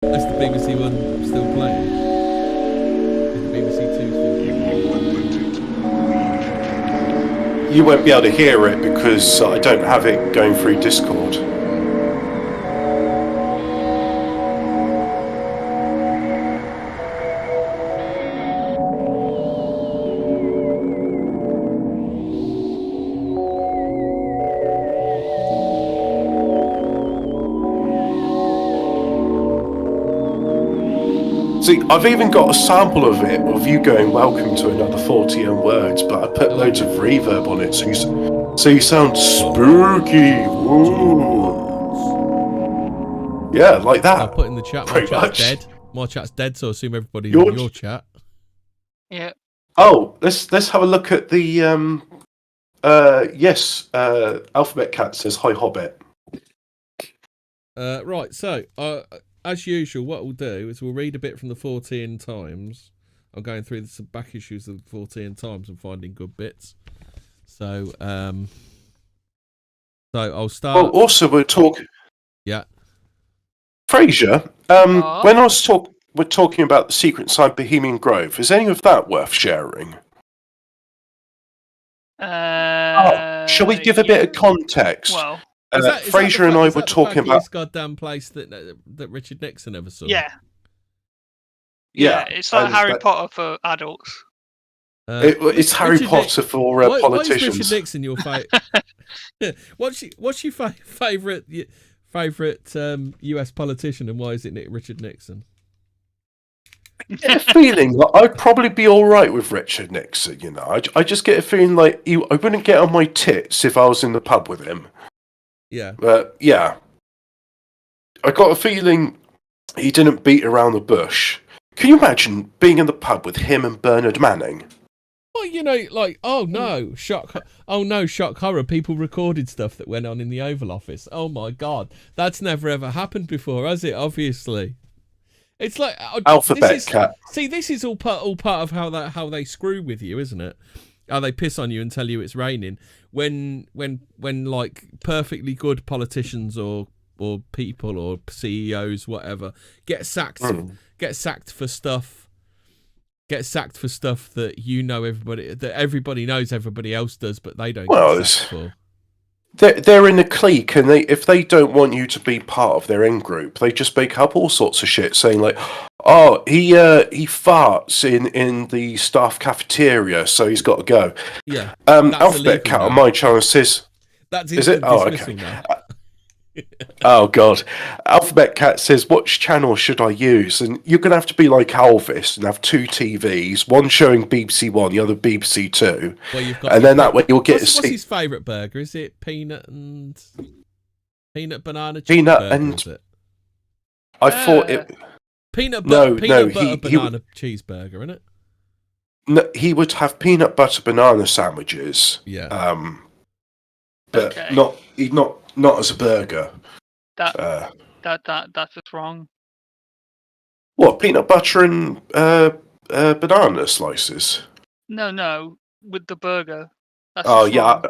Is the BBC one still playing? Is the BBC Two still playing? You won't be able to hear it because I don't have it going through Discord. See, I've even got a sample of it, of you going, welcome to another Fortean words, but I put loads of reverb on it, so you sound spooky. Ooh. Yeah, like that. I'll put in the chat, my chat's dead. My chat's dead, so I assume everybody's in your chat. Yeah. Oh, let's have a look at the, yes, Alphabet Cat says, hi Hobbit. Right, so, as usual, what we'll do is we'll read a bit from the Fortean Times. I'm going through the back issues of the Fortean Times and finding good bits. So I'll start. Well, also we're talking. Yeah. Fraser, when we're talking about the secret side Bohemian Grove, is any of that worth sharing? Shall we give a bit of context? Well. Fraser and I were talking about this goddamn place that Richard Nixon ever saw. Yeah, it's like Harry Potter for adults. It's Harry Potter for politicians. Why is Richard Nixon your favourite? What's your favourite US politician, and why is it Richard Nixon? I get a feeling that I'd probably be all right with Richard Nixon. You know, I just get a feeling like I wouldn't get on my tits if I was in the pub with him. Yeah. Yeah. I got a feeling he didn't beat around the bush. Can you imagine being in the pub with him and Bernard Manning? Well, you know, like, oh no, shock horror. People recorded stuff that went on in the Oval Office. Oh my God. That's never ever happened before, has it? Obviously. It's like Alphabet Cat. See, this is all part of how they screw with you, isn't it? How they piss on you and tell you it's raining when like perfectly good politicians or people or CEOs, whatever, get sacked for stuff that everybody knows everybody else does, but they don't get sacked for. They're in a clique, and if they don't want you to be part of their in group, they just make up all sorts of shit, saying like, "Oh, he farts in the staff cafeteria, so he's got to go." Yeah. Alphabet Cat on my channel says, "That's is it? Oh, okay." Oh God, Alphabet Cat says, "Which channel should I use?" And you're gonna have to be like Elvis and have two TVs, one showing BBC One, the other BBC Two, and then that way you'll get to see. What's his favourite burger? Is it peanut banana cheeseburger? Peanut and is it? I thought it. Peanut butter banana cheeseburger, isn't it? No, he would have peanut butter banana sandwiches. Yeah. But not as a burger. That's just wrong. What, peanut butter and banana slices? No, with the burger. That's yeah,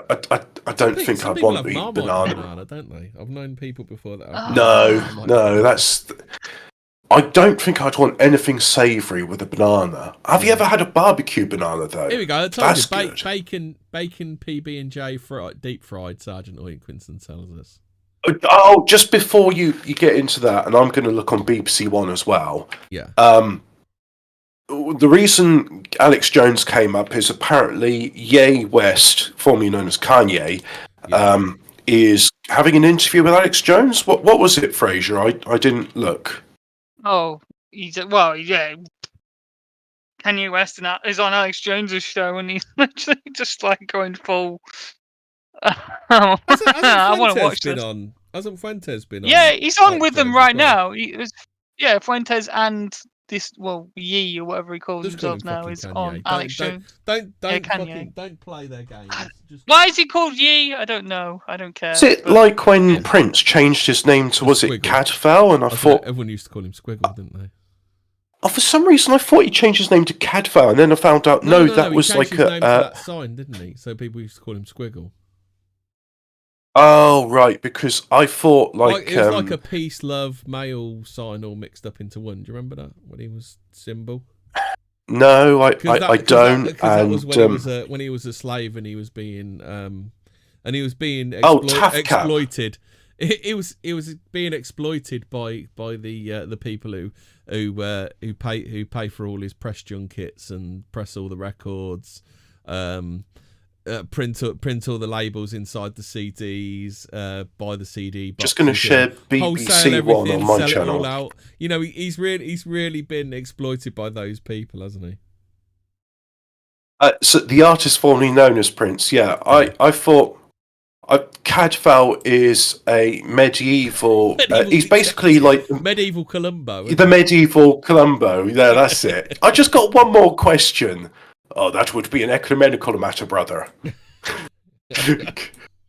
I don't think I'd want to eat banana, don't they? I've known people before that. No, that's. I don't think I'd want anything savoury with a banana. Have you ever had a barbecue banana though? Here we go. I told you, bacon PB&J deep fried. Sergeant Wilkinson tells us. Oh, just before you get into that, and I'm going to look on BBC One as well. Yeah. The reason Alex Jones came up is apparently Ye West, formerly known as Kanye, is having an interview with Alex Jones. What was it, Fraser? I didn't look. Oh, yeah. Kanye West is on Alex Jones's show, and he's literally just like going full. I want to watch this. Hasn't Fuentes been on? Yeah, he's on with them right now. Fuentes and this, Yee or whatever he calls himself now is on Alex Jones. Don't play their games. Why is he called Yee? I don't know. I don't care. Is it like when Prince changed his name to, was it Cadfael? And I thought everyone used to call him Squiggle, didn't they? Oh, for some reason I thought he changed his name to Cadfael, and then I found out that was like his name to that sign, didn't he? So people used to call him Squiggle. Oh, right, because I thought it was like a peace, love, male sign all mixed up into one. Do you remember that when he was symbol? No, I don't. Because that was when he was a slave and he was being exploited. It was being exploited by the people who pay for all his press junkets and press all the records, print all the labels inside the CDs, buy the CD boxes, just going to share BBC One on my channel. It all out. You know, he's really been exploited by those people, hasn't he? So the artist formerly known as Prince, I thought Cadfael is a medieval he's basically like medieval Columbo. The medieval Columbo, yeah, that's it. I just got one more question. Oh, that would be an ecumenical matter, brother.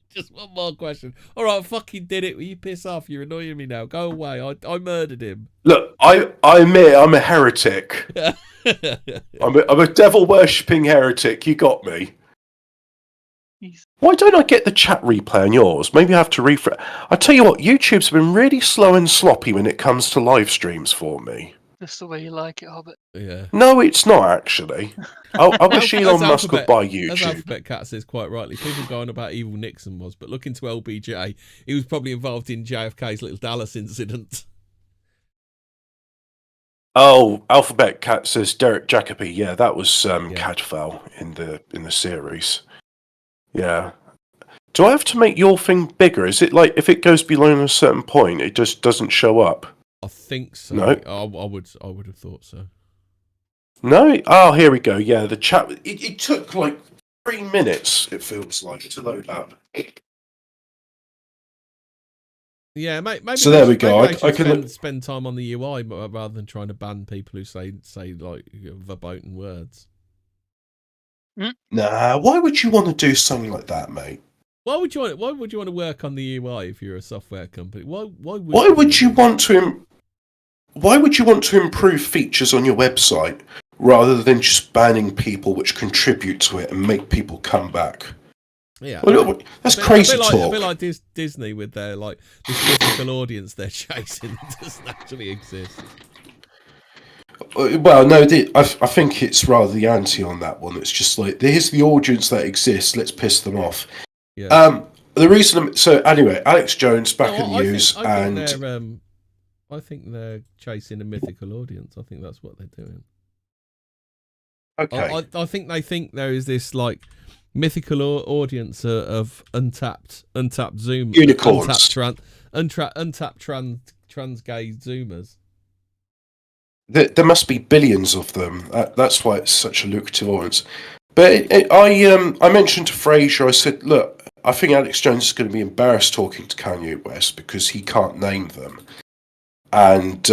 Just one more question. All right, I fucking did it. Will you piss off? You're annoying me now. Go away. I murdered him. Look, I admit I'm a heretic. I'm a devil worshipping heretic. You got me. Why don't I get the chat replay on yours? Maybe I have to refresh. I tell you what, YouTube's been really slow and sloppy when it comes to live streams for me. Just the way you like it, Hobbit. Yeah. No, it's not actually. I wish Elon Musk would buy YouTube. As Alphabet Cat says quite rightly, people go on about evil Nixon was, but look into LBJ. He was probably involved in JFK's little Dallas incident. Oh, Alphabet Cat says Derek Jacobi. Yeah, that was Cadfael in the series. Yeah. Do I have to make your thing bigger? Is it like if it goes below a certain point, it just doesn't show up? I think so. No, I would have thought so. No. Oh, here we go. Yeah, the chat. It took like 3 minutes. It feels like to load up. Yeah, maybe. So there we go. I can spend time on the UI rather than trying to ban people who say like verboten words. Nah, why would you want to do something like that, mate? Why would you want to work on the UI if you're a software company? Why would you want to improve features on your website rather than just banning people which contribute to it and make people come back? Yeah, that's crazy talk. A bit like Disney with their like this mythical audience they're chasing that doesn't actually exist. Well, no, I think it's rather the anti on that one. It's just like here's the audience that exists. Let's piss them off. Yeah. The reason. So anyway, Alex Jones back in the news, I think they're chasing a mythical audience. I think that's what they're doing. Okay. I think they think there is this like mythical audience of untapped Zoom unicorns, untapped trans gay Zoomers. There must be billions of them. That's why it's such a lucrative audience. But I mentioned to Fraser, I said, look, I think Alex Jones is going to be embarrassed talking to Kanye West because he can't name them. And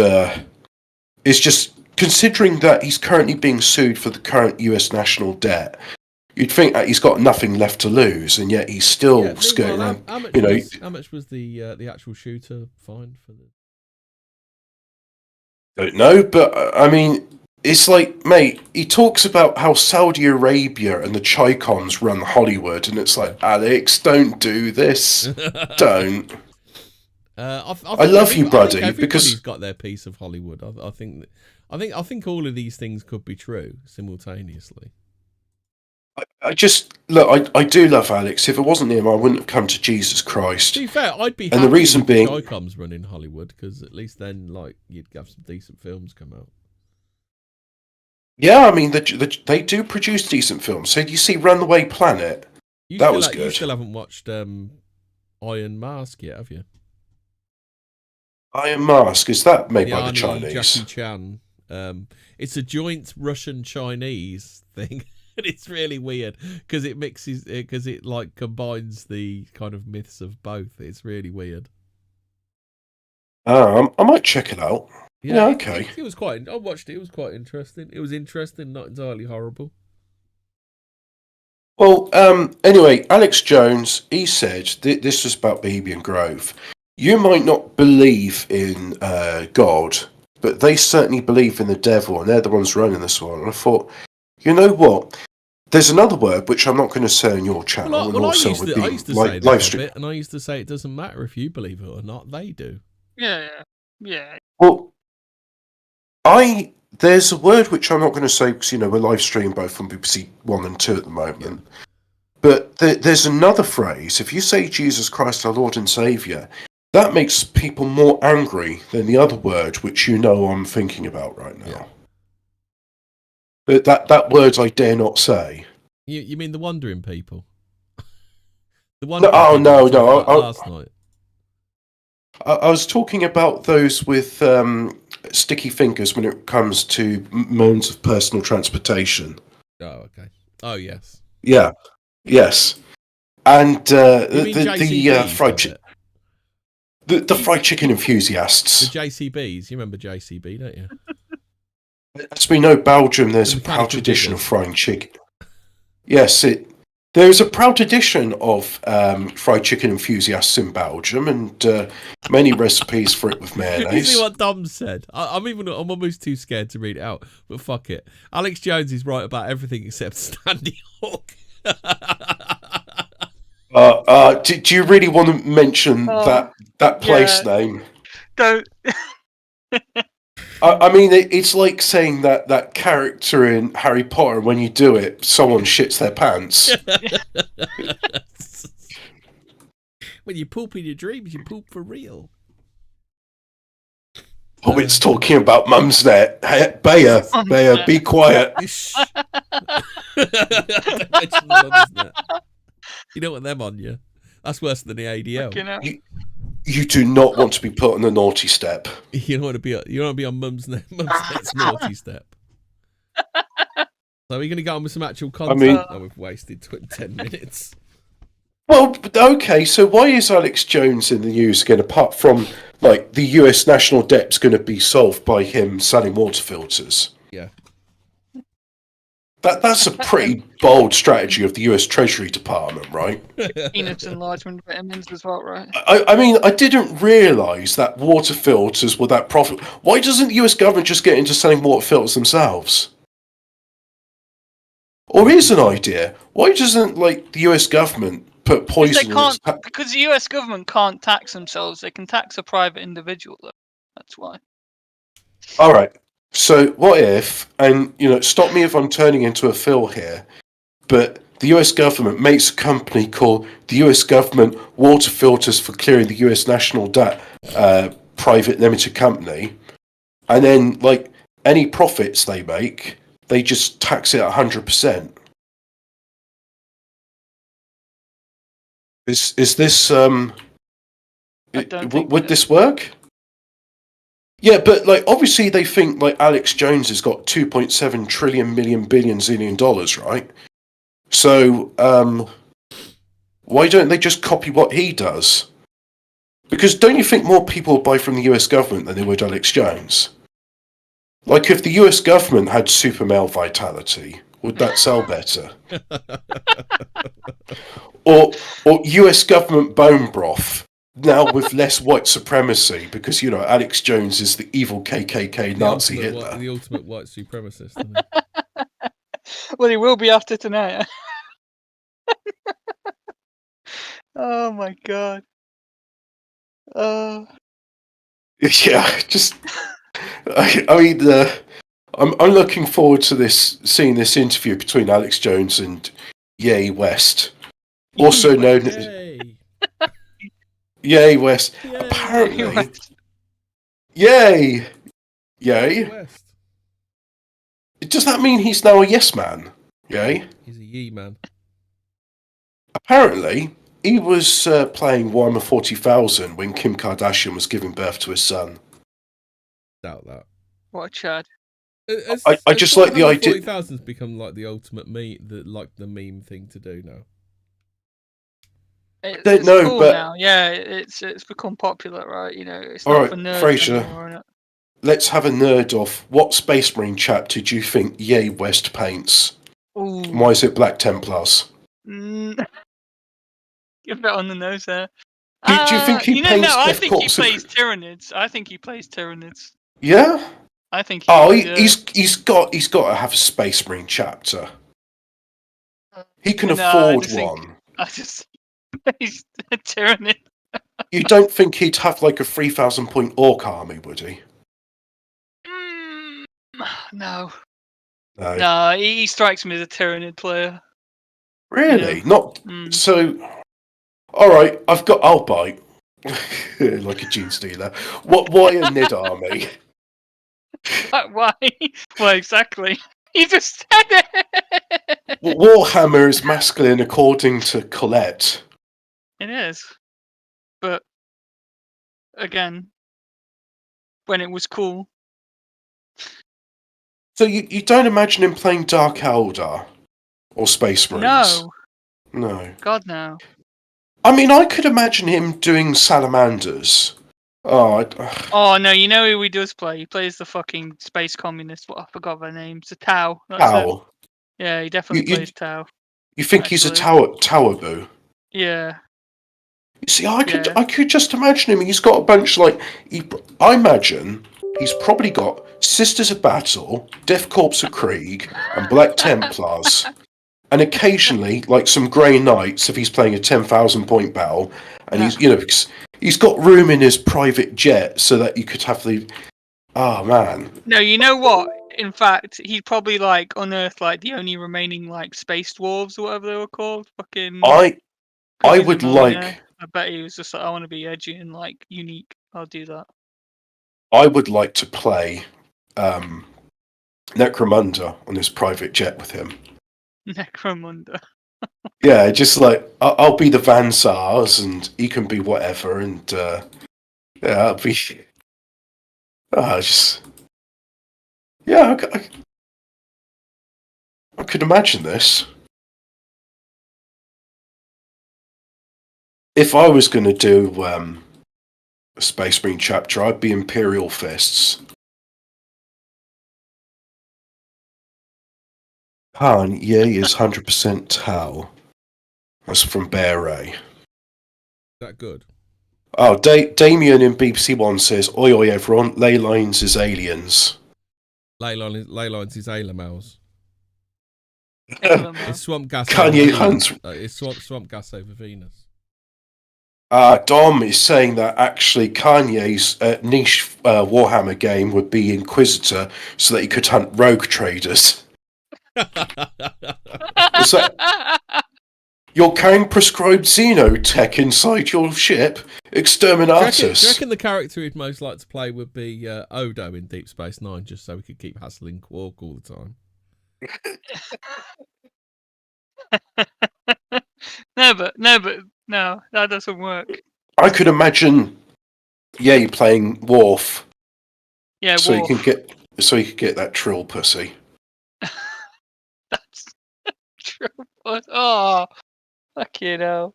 it's just, considering that he's currently being sued for the current US national debt, you'd think that he's got nothing left to lose, and yet he's still skirting around. How much was the actual shooter fined for the... Don't know, but I mean, it's like, mate, he talks about how Saudi Arabia and the Chicons run Hollywood, and it's like, Alex, don't do this. Don't. I love you, buddy. Because everybody's got their piece of Hollywood. I think all of these things could be true simultaneously. I just look. I do love Alex. If it wasn't him, I wouldn't have come to Jesus Christ. To be fair, I'd be. And the reason being, Chicons running Hollywood, because at least then, like, you'd have some decent films come out. Yeah, I mean, they do produce decent films. So you see, Runaway Planet. That was good. You still haven't watched Iron Mask yet, have you? Iron Mask, is that made by the Chinese? Jackie Chan. It's a joint Russian-Chinese thing. And it's really weird because it like combines the kind of myths of both. It's really weird. I might check it out. Yeah, okay. It was quite. I watched it. It was quite interesting. It was interesting, not entirely horrible. Well, anyway, Alex Jones, he said this was about Bohemian Grove. You might not believe in God, but they certainly believe in the devil, and they're the ones running this one. And I thought, you know what? there's another word which I'm not going to say on your channel, Well, I also used with to, the I used to say live that stream. bit, and I used to say it doesn't matter if you believe it or not. They do. Yeah. Well, there's a word which I'm not going to say because we're live streaming both on BBC 1 and 2 at the moment. Yeah. But there's another phrase. If you say Jesus Christ, our Lord and Saviour, that makes people more angry than the other word, which I'm thinking about right now. Yeah. That word I dare not say. You mean the wandering people? The wandering people no. Last night. I was talking about those with sticky fingers when it comes to modes of personal transportation. Oh, okay. Oh, yes. Yeah. Yes. And the fried chicken enthusiasts. The JCBs. You remember JCB, don't you? As we know, Belgium, there's a proud tradition of frying chicken. Yes, there is a proud tradition of fried chicken enthusiasts in Belgium, and many recipes for it with mayonnaise. You see what Dom said? I'm almost too scared to read it out, but fuck it. Alex Jones is right about everything except Standy Hawk. Do you really want to mention that place name? Don't. I mean, it's like saying that character in Harry Potter, when you do it, someone shits their pants. When you poop in your dreams, you poop for real. Oh, it's talking about Mumsnet. Hey, Bayer, be quiet. Don't mention Mumsnet. You don't want them on you. That's worse than the ADL. You do not want to be put on the naughty step. You don't want to be on Mumsnet's naughty step. So we're going to go on with some actual content. We've wasted 10 minutes. Well, okay, so why is Alex Jones in the news again, apart from, the US national debt's going to be solved by him selling water filters? Yeah. That's a pretty bold strategy of the US Treasury Department, right? Penis enlargement vitamins as well, right? I mean, I didn't realise that water filters were that profitable. Why doesn't the US government just get into selling water filters themselves? Or here's an idea. Why doesn't, the US government put poison because the US government can't tax themselves. They can tax a private individual, though. That's why. All right. So what if, and stop me if I'm turning into a Phil here, but the US government makes a company called the US Government Water Filters for Clearing the US National Debt Private Limited Company, and then any profits they make, they just tax it 100%. Is this would this work? Yeah, but obviously they think Alex Jones has got 2.7 trillion million billion zillion dollars, right? So why don't they just copy what he does? Because don't you think more people buy from the US government than they would Alex Jones? If the US government had super male vitality, would that sell better? or US government bone broth, now with less white supremacy, because Alex Jones is the evil KKK Nazi Hitler. The ultimate white supremacist. Isn't he? Well, he will be after tonight. Oh my god. Yeah, just. I mean, I'm looking forward to seeing this interview between Alex Jones and Ye West, also known as Ye West. Yay. Apparently, Yay. West. Does that mean he's now a yes man? Yay. He's a ye man. Apparently, he was playing Warhammer 40,000 when Kim Kardashian was giving birth to his son. Doubt that. What a chad. I just like the idea. 40,000's become the ultimate the meme thing to do now. It's cool now. Yeah, it's become popular, right? It's not for nerds Fraser, anymore. Let's have a nerd off. What Space Marine chap did you think Ye West paints? Ooh. Why is it Black Templars? Give that on the nose there. Do you think he paints? I think he plays Tyranids. I think he plays Tyranids. Yeah. I think. He's got to have a Space Marine chapter. He can No, afford one. He's a tyrannid. You don't think he'd have like a 3,000-point orc army, would he? No. No. No, he strikes me as a tyrannid player. Really? You know? Not so. All right, I'll bite. Like a gene stealer. Why a Nid army? Why? Well, exactly. You just said it. Warhammer is masculine according to Colette. It is. But again, when it was cool. So you don't imagine him playing Dark Eldar or Space Marines? No. God, no. I mean, I could imagine him doing Salamanders. Oh no, you know who he does play? He plays the fucking space communist. What I forgot their names. The Tau. That's it. Tau. Yeah, he definitely plays Tau. You think he's a Tauabu? Yeah. You see, I could just imagine him. He's got a bunch I imagine he's probably got Sisters of Battle, Death Corps of Krieg, and Black Templars. And occasionally, like some Grey Knights, if he's playing a 10,000-point battle, and he's got room in his private jet so that you could have the. Oh man! No, you know what? In fact, he'd probably unearth the only remaining space dwarves or whatever they were called. Fucking. I would like. I bet he was just I want to be edgy and unique. I'll do that. I would like to play Necromunda on his private jet with him. Necromunda. Yeah, just I'll be the Van Sars and he can be whatever, and I'll be. I could imagine this. If I was going to do a Space Marine chapter, I'd be Imperial Fists. Han Ye is 100% Tau. That's from Bear Ray. Is that good? Oh, Damien in BBC One says, "Oi oi everyone, ley lines is aliens." Ley lines is Alamels. It's swamp gas. Kanye Hunt. It's swamp gas over Venus. Dom is saying that actually Kanye's niche Warhammer game would be Inquisitor, so that he could hunt rogue traders. You're carrying prescribed xenotech inside your ship, Exterminatus. Do you reckon the character he'd most like to play would be Odo in Deep Space Nine, just so we could keep hassling Quark all the time? No, that doesn't work. I could imagine, you playing Worf. Yeah, so Worf. you could get that Trill pussy. That's Trill pussy. Oh, fucking hell.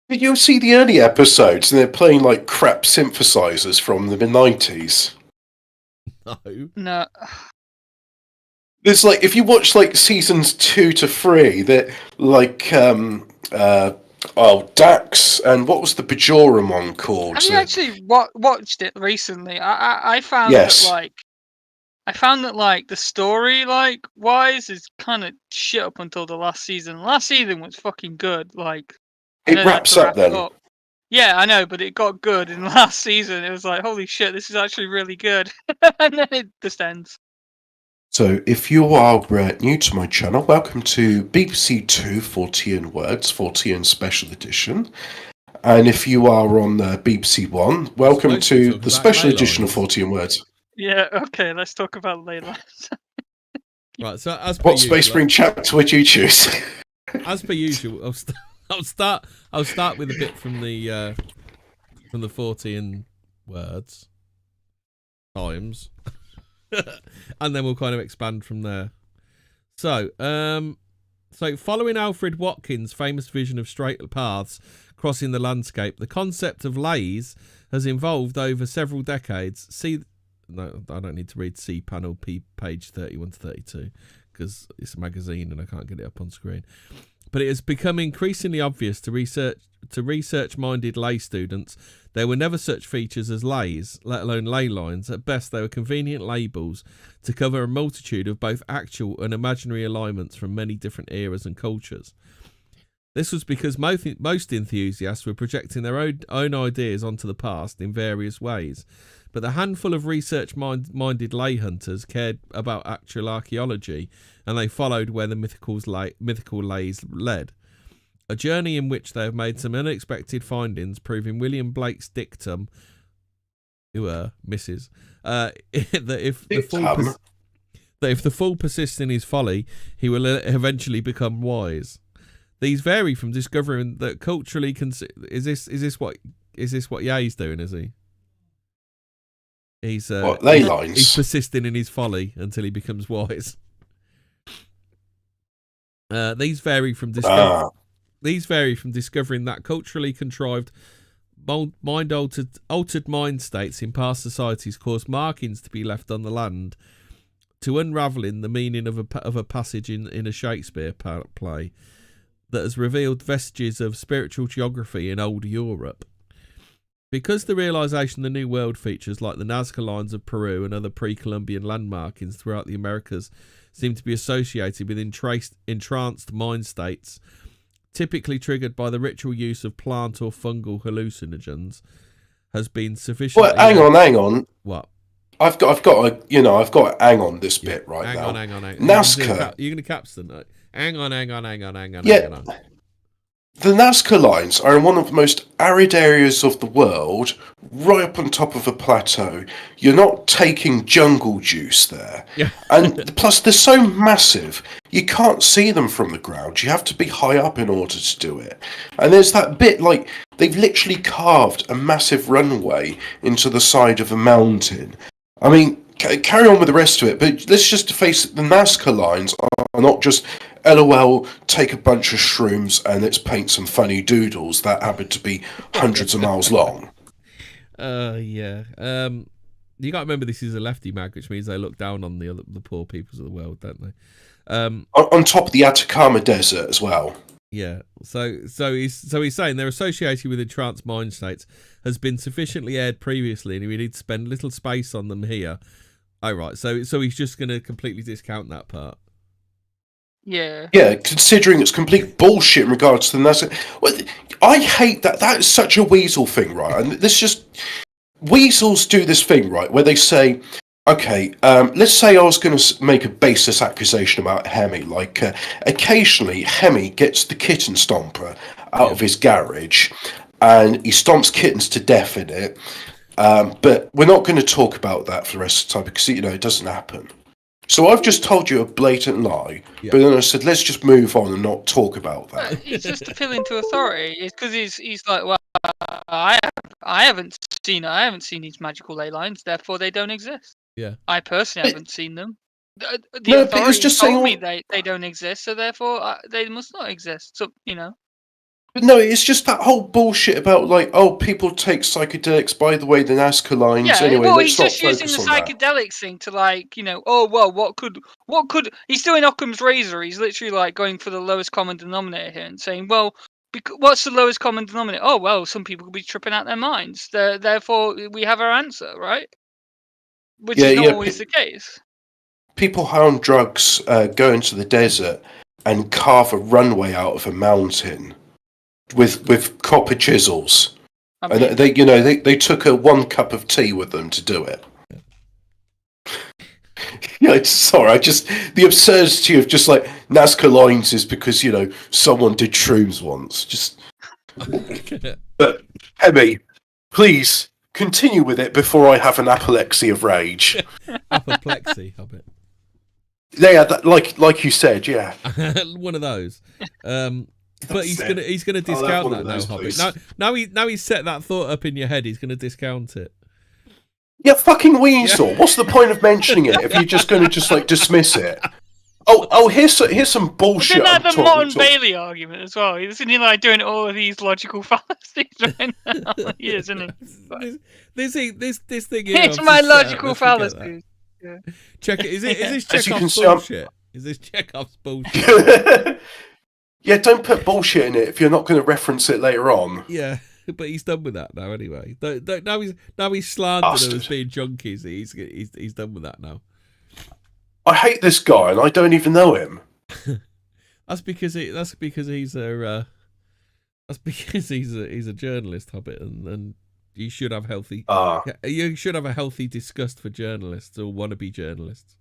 Did you see the early episodes? And they're playing crap synthesizers from the mid-90s. No. There's if you watch seasons 2 to 3, they're Dax, and what was the Bajoran one called? Have you actually watched it recently? I found that the story wise is kind of shit up until the last season. The last season was fucking good. It wraps up then. Up. Yeah, I know, but it got good in the last season. It was holy shit, this is actually really good. And then it just ends. So, if you are new to my channel, welcome to BBC 2 Fortean Words, Fortean Special Edition. And if you are on BBC 1, welcome to the Special Edition of Fortean Words. Yeah, okay, let's talk about ley lines. Right, so as per what Space Marine chapter would you choose? As per usual, I'll start with a bit from the Fortean Words times. And then we'll kind of expand from there. So following Alfred Watkins' famous vision of straight paths crossing the landscape, the concept of leys has evolved over several decades. No, I don't need to read C panel page 31 to 32 because it's a magazine and I can't get it up on screen. but it has become increasingly obvious to research-minded lay students there were never such features as lays, let alone ley lines. At best, they were convenient labels to cover a multitude of both actual and imaginary alignments from many different eras and cultures. This was because most enthusiasts were projecting their own ideas onto the past in various ways, but the handful of research-minded lay hunters cared about actual archaeology, and they followed where the mythical lays led. A journey in which they have made some unexpected findings, proving William Blake's dictum, misses, that if the fool persists in his folly, he will eventually become wise. These vary from discovering that culturally is this what Ye's doing? Is he? He's ley lines. He's persisting in his folly until he becomes wise. These vary from discovering that culturally contrived, altered mind states in past societies cause markings to be left on the land, to unravelling the meaning of a passage in a Shakespeare play that has revealed vestiges of spiritual geography in old Europe. Because the realisation of the New World features like the Nazca lines of Peru and other pre-Columbian landmarkings throughout the Americas seem to be associated with entranced mind states, typically triggered by the ritual use of plant or fungal hallucinogens, has been sufficient. Well, hang on. What? I've got to hang on this bit right now. Hang on. Nazca. You're going to capstan it. Hang on. Yeah. The Nazca lines are in one of the most arid areas of the world, right up on top of a plateau. You're not taking jungle juice there. Yeah. And plus, they're so massive, you can't see them from the ground. You have to be high up in order to do it. And there's that bit, like, they've literally carved a massive runway into the side of a mountain. I mean, carry on with the rest of it, but let's just face it, the Nazca lines are not just LOL, take a bunch of shrooms and let's paint some funny doodles that happen to be hundreds of miles long. Yeah. You got to remember this is a lefty mag, which means they look down on the poor peoples of the world, don't they? On top of the Atacama Desert as well. Yeah. So he's saying they're associated with entranced mind states, has been sufficiently aired previously, and we need to spend little space on them here. Oh, right. So he's just going to completely discount that part. Yeah. Yeah, considering it's complete bullshit in regards to the NASA. Well, I hate that. That is such a weasel thing, right? And this just... Weasels do this thing, right, where they say, okay, let's say I was going to make a baseless accusation about Hemi. Like, occasionally, Hemi gets the kitten stomper out of his garage, and he stomps kittens to death in it. But we're not going to talk about that for the rest of the time because, it doesn't happen. So I've just told you a blatant lie, but then I said, let's just move on and not talk about that. It's just appealing to authority. It's because he's like, well, I haven't seen these magical ley lines, therefore they don't exist. Yeah. I personally haven't seen them. The No, but authority it's just told saying me they don't exist, so therefore they must not exist. So, But no, it's just that whole bullshit about, like, oh, people take psychedelics, by the way, the Nazca lines. Yeah, anyway, well, let's he's not just using the focus on that. psychedelics thing to, like, oh, well, what could, he's doing Occam's razor. He's literally, like, going for the lowest common denominator here and saying, well, what's the lowest common denominator? Oh, well, some people could be tripping out their minds. Therefore, we have our answer, right? Which is not always the case. People high on drugs go into the desert and carve a runway out of a mountain with copper chisels. And they took 1 cup of tea with them to do it. Sorry, the absurdity of just like Nazca lines is because, someone did shrooms once. But, Hemi, please continue with it before I have an apoplexy of rage. Apoplexy, Hobbit. Yeah, like you said, yeah. One of those. But he's gonna discount that now, Hobbit. Now he's set that thought up in your head. He's gonna discount it. Yeah, fucking weasel. Yeah. What's the point of mentioning it if you're just gonna dismiss it? Oh, here's some bullshit. Isn't that the Martin Bailey argument as well? Isn't he like doing all of these logical fallacies right now? He is, isn't he? This thing here. It's my logical fallacies. Yeah. Check it. Is this Chekhov's bullshit? Is this Chekhov's bullshit? Yeah, don't put bullshit in it if you're not going to reference it later on. Yeah, but he's done with that now anyway. Now he's slandered them as being junkies. He's done with that now. I hate this guy, and I don't even know him. That's because he's a journalist, Hobbit, and you should have you should have a healthy disgust for journalists or wannabe journalists.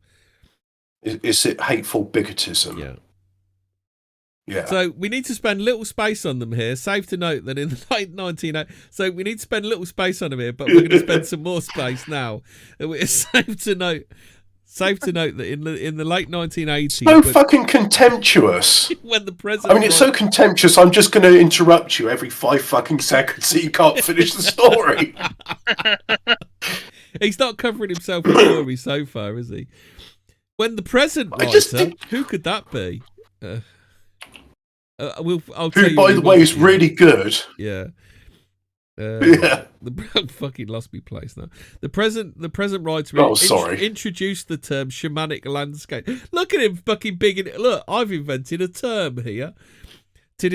Is it hateful bigotism? Yeah. Yeah. So we need to spend little space on them here. Safe to note that in the late 1980s, so we need to spend little space on them here, but we're going to spend some more space now. It's safe to note that in the late 1980s, so fucking contemptuous. When the president, I mean, it's so contemptuous. I'm just going to interrupt you every 5 fucking seconds so you can't finish the story. He's not covering himself with story so far, is he? When the present writer, who could that be? I'll tell you. By the way, is really good. Yeah. Yeah. I've fucking lost my place now. The present writer introduced the term shamanic landscape. Look at him fucking bigging it. Look, I've invented a term here to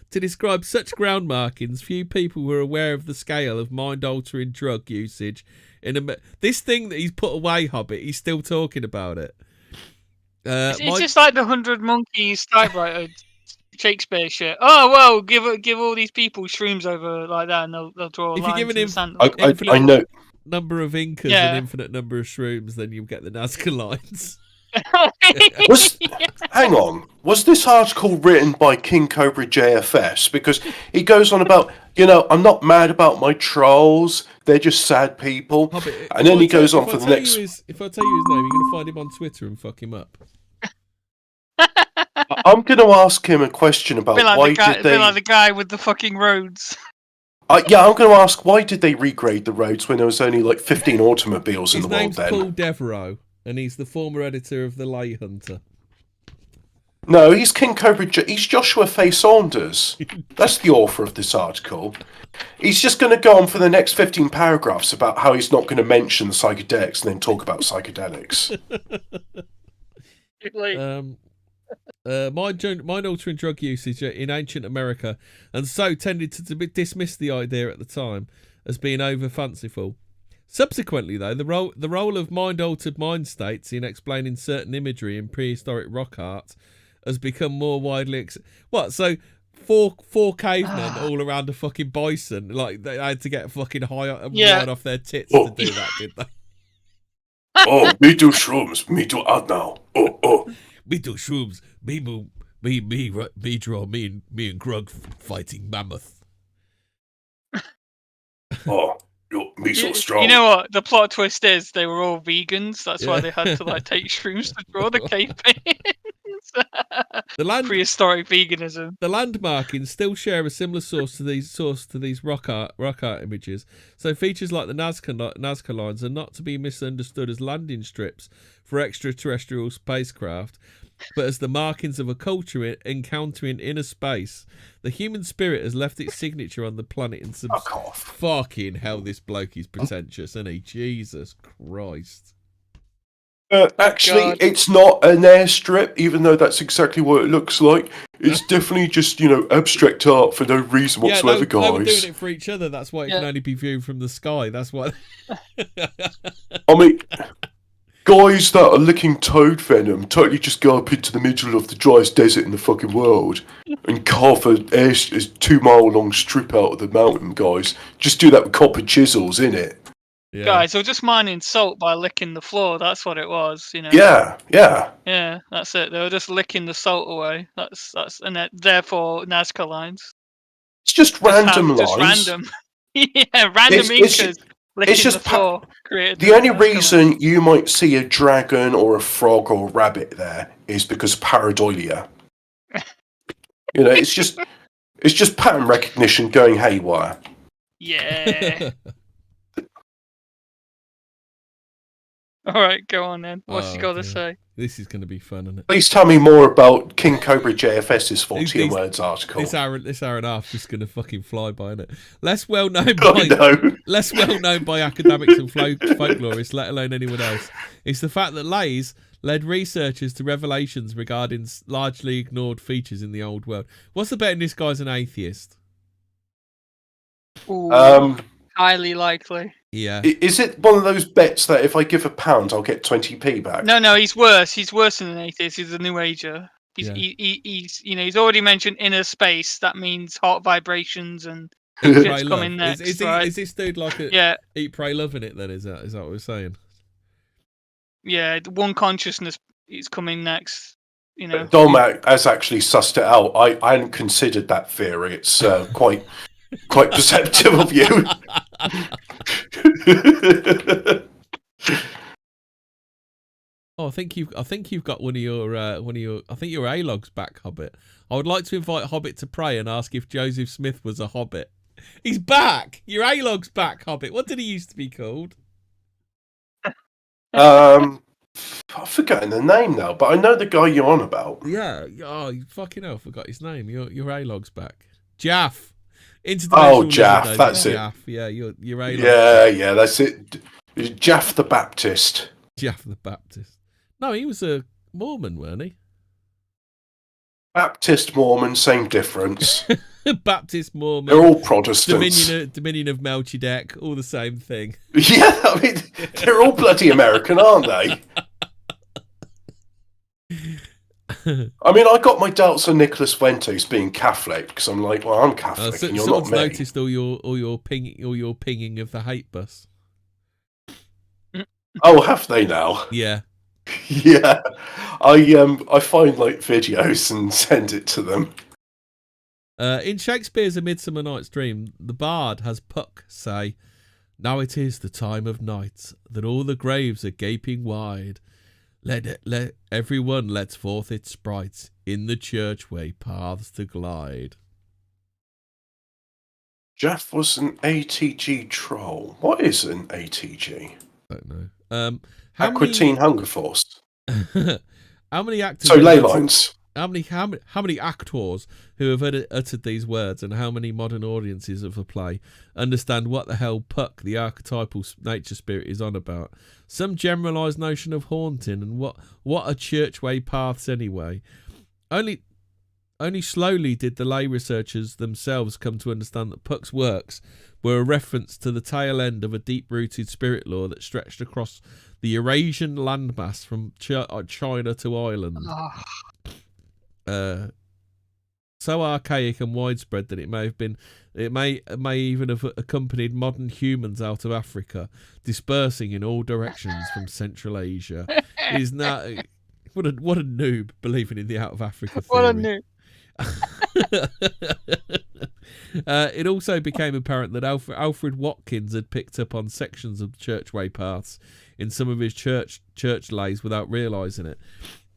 describe such ground markings. Few people were aware of the scale of mind-altering drug usage this thing that he's put away, Hobbit. He's still talking about it. It's just like the 100 Monkeys typewriter Shakespeare shit. Oh well, give all these people shrooms over like that, and they'll draw. If you're giving him I know number of Incas and infinite number of shrooms, then you'll get the Nazca lines. Hang on, was this article written by King Cobra JFS? Because he goes on about, I'm not mad about my trolls, they're just sad people. Hobbit, and then he goes on for the next... If I tell you his name, you're going to find him on Twitter and fuck him up. I'm going to ask him a question about why did they... like the guy with the fucking roads. I'm going to ask, why did they regrade the roads when there was only like 15 automobiles in the world then? His name's Paul Devereaux, and he's the former editor of The Lay Hunter. No, he's King Cobra. He's Joshua Fay Saunders. That's the author of this article. He's just going to go on for the next 15 paragraphs about how he's not going to mention psychedelics and then talk about psychedelics. Mind-altering drug usage in ancient America, and so tended to dismiss the idea at the time as being over fanciful. Subsequently, though, the role of mind-altered mind states in explaining certain imagery in prehistoric rock art has become more widely so four cavemen all around a fucking bison, like they had to get fucking high right off their tits to do that, did they? Oh, me do shrooms, me do art now. Oh. Me do shrooms, me draw me and Grug fighting mammoth. Oh, me so strong. You know what? The plot twist is they were all vegans. That's why they had to take shrooms to draw the cavemen. Prehistoric veganism. The land markings still share a similar source to these rock art images. So features like the Nazca lines are not to be misunderstood as landing strips for extraterrestrial spacecraft, but as the markings of a culture encountering inner space. The human spirit has left its signature on the planet in some... Fucking hell, this bloke is pretentious, isn't he? Jesus Christ. Actually, it's not an airstrip, even though that's exactly what it looks like. It's definitely just, abstract art for no reason whatsoever, guys. They were doing it for each other. That's why it can only be viewed from the sky. That's why... I mean... Guys that are licking toad venom totally just go up into the middle of the driest desert in the fucking world and carve a 2-mile-long strip out of the mountain, guys. Just do that with copper chisels, innit? Yeah. Guys, they were just mining salt by licking the floor. That's what it was, Yeah. Yeah, that's it. They were just licking the salt away. That's and therefore Nazca lines. It's just random lines. Just random. Random Incas. It's just the only reason you might see a dragon or a frog or a rabbit there is because pareidolia. It's just pattern recognition going haywire. Yeah. All right, go on then. What's you got to say? This is going to be fun, isn't it? Please tell me more about King Cobra JFS's 14 words article. This hour and a half just going to fucking fly by, isn't it? Less well known by academics and folklorists, let alone anyone else. It's the fact that Lays led researchers to revelations regarding largely ignored features in the old world. What's the betting this guy's an atheist? Ooh, highly likely. Yeah. Is it one of those bets that if I give £1, I'll get 20p back? No, he's worse. He's worse than an atheist. He's a New Ager. He's already mentioned inner space. That means heart vibrations and shit's coming next. Is this dude like Eat, Pray, Love in it then? Is that what we're saying? Yeah, the one consciousness is coming next. You know, Dom has actually sussed it out. I hadn't considered that theory. It's quite perceptive of you. Oh, I think you've got one of your I think your A-Log's back, Hobbit. I would like to invite Hobbit to pray and ask if Joseph Smith was a Hobbit. He's back. Your A-Log's back, Hobbit. What did he used to be called? I've forgotten the name now, but I know the guy you're on about. Yeah. Oh, you fucking hell, I forgot his name. Your A-Log's back. Jaff. Jaff, that's it. Jaff. Yeah, your A-Log. Yeah, that's it. Jaff the Baptist. Jaff the Baptist. No, he was a Mormon, weren't he? Baptist, Mormon, same difference. Baptist, Mormon. They're all Protestants. Dominion of Melchizedek, all the same thing. Yeah, I mean, they're all bloody American, aren't they? I mean, I got my doubts on Nicholas Fuentes being Catholic because I'm like, well, I'm Catholic, and you're not me. Noticed all your pinging of the hate bus. Oh, have they now? Yeah. Yeah, I find like videos and send it to them. In Shakespeare's A Midsummer Night's Dream, the bard has Puck say, "Now it is the time of night that all the graves are gaping wide. Let everyone lets forth its sprites in the churchway paths to glide." Jeff was an ATG troll. What is an ATG? Don't know. Aquatine Hunger Force. How many actors? So ley lines. How many actors who have uttered these words, and how many modern audiences of the play understand what the hell Puck, the archetypal nature spirit, is on about? Some generalised notion of haunting, and what are churchway paths anyway? Only slowly did the lay researchers themselves come to understand that Puck's works were a reference to the tail end of a deep-rooted spirit lore that stretched across the Eurasian landmass from China to Ireland. So archaic and widespread that it may even have accompanied modern humans out of Africa, dispersing in all directions from Central Asia. Is now what a noob believing in the out of Africa theory. What a noob. It also became apparent that Alfred Watkins had picked up on sections of the churchway paths in some of his church lays without realising it.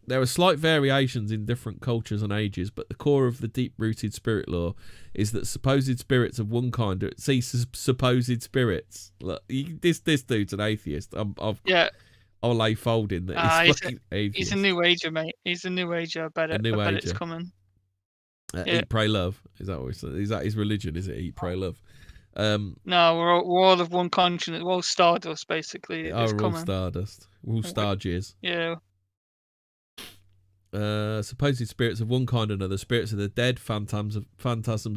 There are slight variations in different cultures and ages, but the core of the deep-rooted spirit lore is that supposed spirits of one kind supposed spirits. Look, this dude's an atheist. I'll lay folding that he's fucking atheist. He's a New Ager, mate. He's a New Ager. I bet it's coming. Eat, pray, love. Is that what is that his religion? Is it eat, pray, love? No, we're all of one continent. We're all stardust, basically. We're all stardust. We're all star jizz. Yeah. Supposed spirits of one kind or another, spirits of the dead, phantasms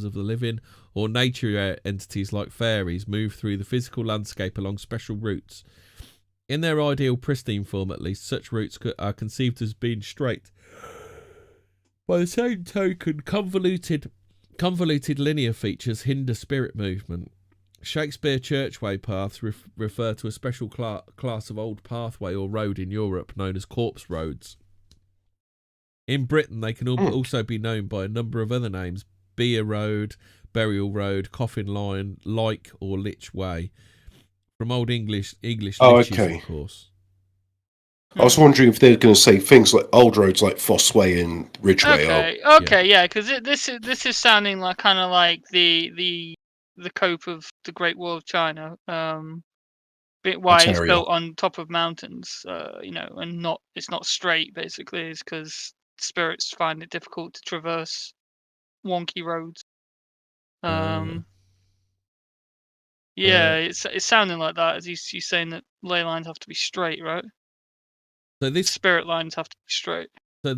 of the living, or nature entities like fairies move through the physical landscape along special routes. In their ideal pristine form, at least, such routes are conceived as being straight. By the same token, convoluted linear features hinder spirit movement. Shakespeare churchway paths refer to a special class of old pathway or road in Europe known as corpse roads. In Britain, they can also be known by a number of other names: Bier Road, Burial Road, Coffin Line, Like or Lich Way. From Old English liches, of course. I was wondering if they're going to say things like old roads like Foss Way and Ridgeway. Yeah, because this is sounding like kind of like the cope of the Great Wall of China. bit why it's built on top of mountains, and it's not straight. Basically, is because spirits find it difficult to traverse wonky roads. It's sounding like that. As he's saying that ley lines have to be straight, right? So this spirit lines have to be straight. So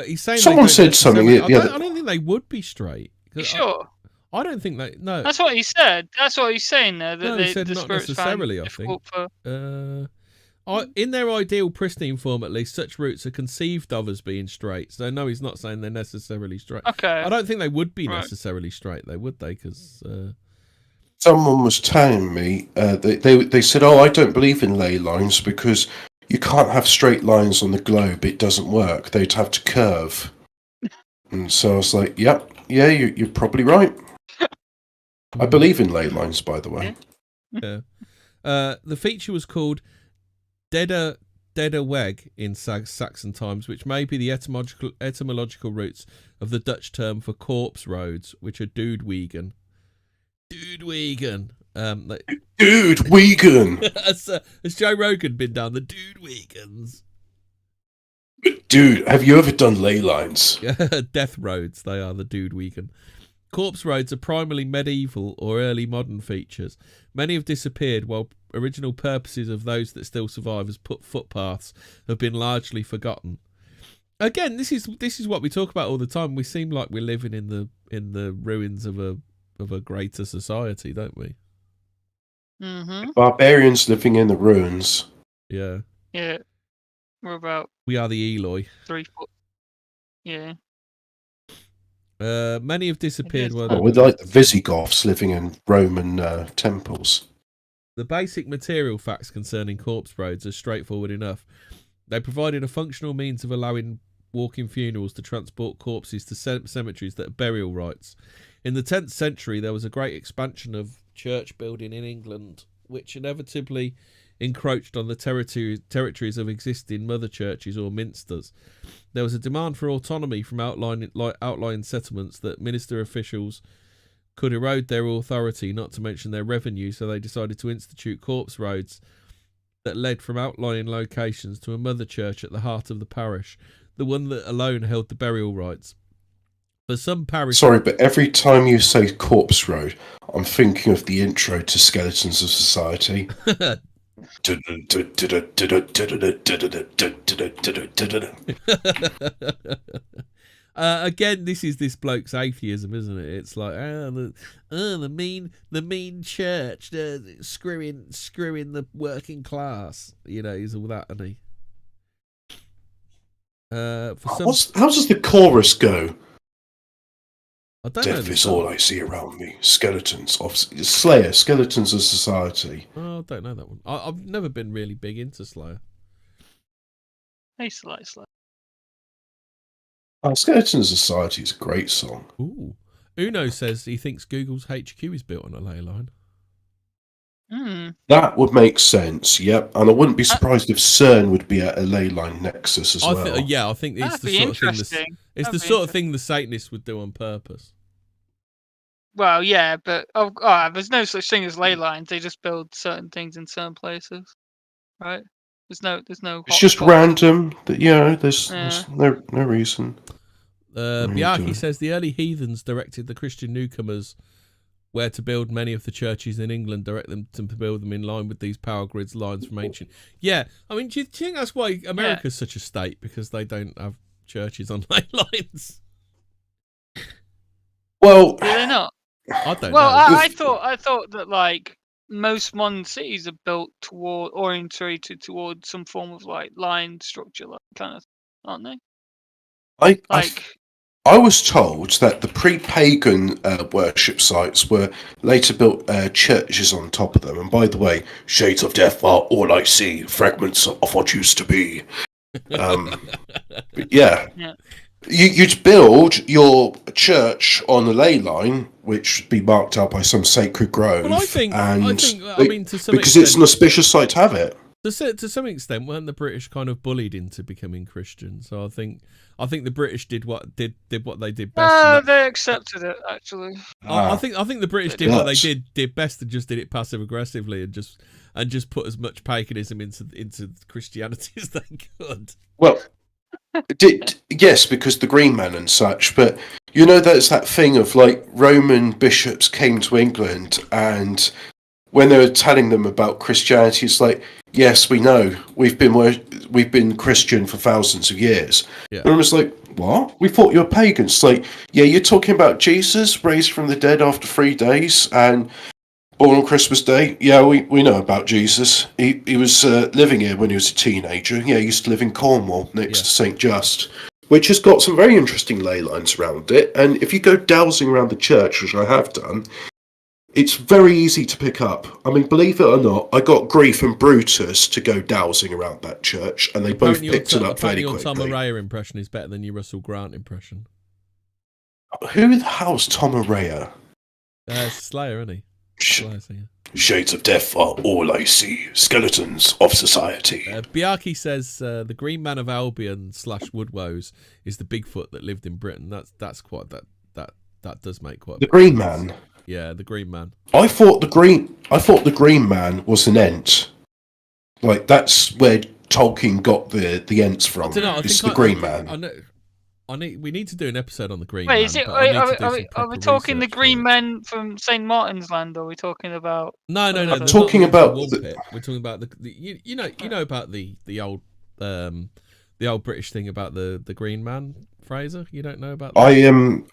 he's saying someone said something. I don't think they would be straight. You sure? I don't think they. No, that's what he said. That's what he's saying there. That he said not necessarily. I think. In their ideal pristine form, at least, such routes are conceived of as being straight. So no, he's not saying they're necessarily straight. Okay. I don't think they would be necessarily straight. They would they? Because someone was telling me they said, "Oh, I don't believe in ley lines because you can't have straight lines on the globe. It doesn't work. They'd have to curve." And so I was like, "Yeah, you're probably right." I believe in ley lines, by the way. Yeah. The feature was called Deader Weg in Saxon times, which may be the etymological roots of the Dutch term for corpse roads, which are Doodwegen. Doodwegen. Doodwegen. Has Joe Rogan been down the Doodwegens? Dude, have you ever done ley lines? Death roads, they are the Doodwegen. Corpse roads are primarily medieval or early modern features. Many have disappeared, while original purposes of those that still survive as footpaths have been largely forgotten. Again, this is what we talk about all the time. We seem like we're living in the ruins of a greater society, don't we? Mm-hmm. Barbarians living in the ruins. Yeah. Yeah. We are the Eloi. 3 foot. Yeah. Many have disappeared. We're like the Visigoths living in Roman temples. The basic material facts concerning corpse roads are straightforward enough. They provided a functional means of allowing walking funerals to transport corpses to cemeteries that are burial rites. In the 10th century, there was a great expansion of church building in England, which inevitably encroached on the territories of existing mother churches or minsters. There was a demand for autonomy from outlying settlements that minister officials could erode their authority, not to mention their revenue, so they decided to institute corpse roads that led from outlying locations to a mother church at the heart of the parish, the one that alone held the burial rites. For some parishes... Sorry, but every time you say corpse road, I'm thinking of the intro to Skeletons of Society. Again, this is this bloke's atheism, isn't it? It's like the mean church, screwing the working class. He's all that, isn't he? How does the chorus go? I don't know. Death is all I see around me. Skeletons of Slayer. Skeletons of Society. Oh, I don't know that one. I've never been really big into Slayer. I used to like Slayer. Skeletons of Society is a great song. Ooh. Uno says he thinks Google's HQ is built on a ley line. That would make sense, yep. And I wouldn't be surprised if CERN would be at a ley line nexus as well. I think it's the sort of thing the Satanists would do on purpose. Well, yeah, but there's no such thing as ley lines. They just build certain things in certain places, right? There's no. It's just random. There's no reason. Bjarki says the early heathens directed the Christian newcomers where to build many of the churches in England, direct them to build them in line with these power grids lines from ancient. Yeah, I mean, do you think that's why America's such a state? Because they don't have churches on ley lines? Well, do they not? I don't know. Well, I thought that like most modern cities are built orientated toward some form of like line structure, like kind of, aren't they? I was told that the pre-pagan worship sites were later built churches on top of them. And by the way, shades of death are all I see, fragments of what used to be. Yeah. You'd build your church on a ley line, which would be marked out by some sacred grove. Well, I think to some because extent, it's an auspicious site to have it. To some extent, weren't the British kind of bullied into becoming Christian? So I think the British did what they did best. They accepted it, actually. I think the British did what they did best and just did it passive aggressively and just and just put as much paganism into Christianity as they could. Well, yes, because the Green Man and such, but there's that thing of like Roman bishops came to England, and when they were telling them about Christianity, it's like, yes, we know we've been Christian for thousands of years. Yeah. And I was like, what? We thought you were pagans. It's like, yeah, you're talking about Jesus raised from the dead after 3 days and born on Christmas Day. Yeah, we know about Jesus. He was living here when he was a teenager. Yeah, he used to live in Cornwall next to St. Just, which has got some very interesting ley lines around it. And if you go dowsing around the church, which I have done, it's very easy to pick up. I mean, believe it or not, I got grief from Brutus to go dowsing around that church, and they both picked it up very quickly. Your Tom Araya impression is better than your Russell Grant impression. Who the hell's Tom Araya? Slayer, isn't he? Shades of death are all I see. Skeletons of society. Bjarki says the Green Man of Albion / Woodwoes is the Bigfoot that lived in Britain. That's quite that does make quite the Green Man. Yeah, the Green Man. I thought the Green Man was an Ent. Like that's where Tolkien got the Ents from. It's the Green Man. We need to do an episode on the Green Man. Wait, is it? Are we talking the Green Men from St. Martin's Land? Or are we talking about? No. I'm talking about We're talking about the you know about the old British thing about the Green Man, Fraser. You don't know about that? I am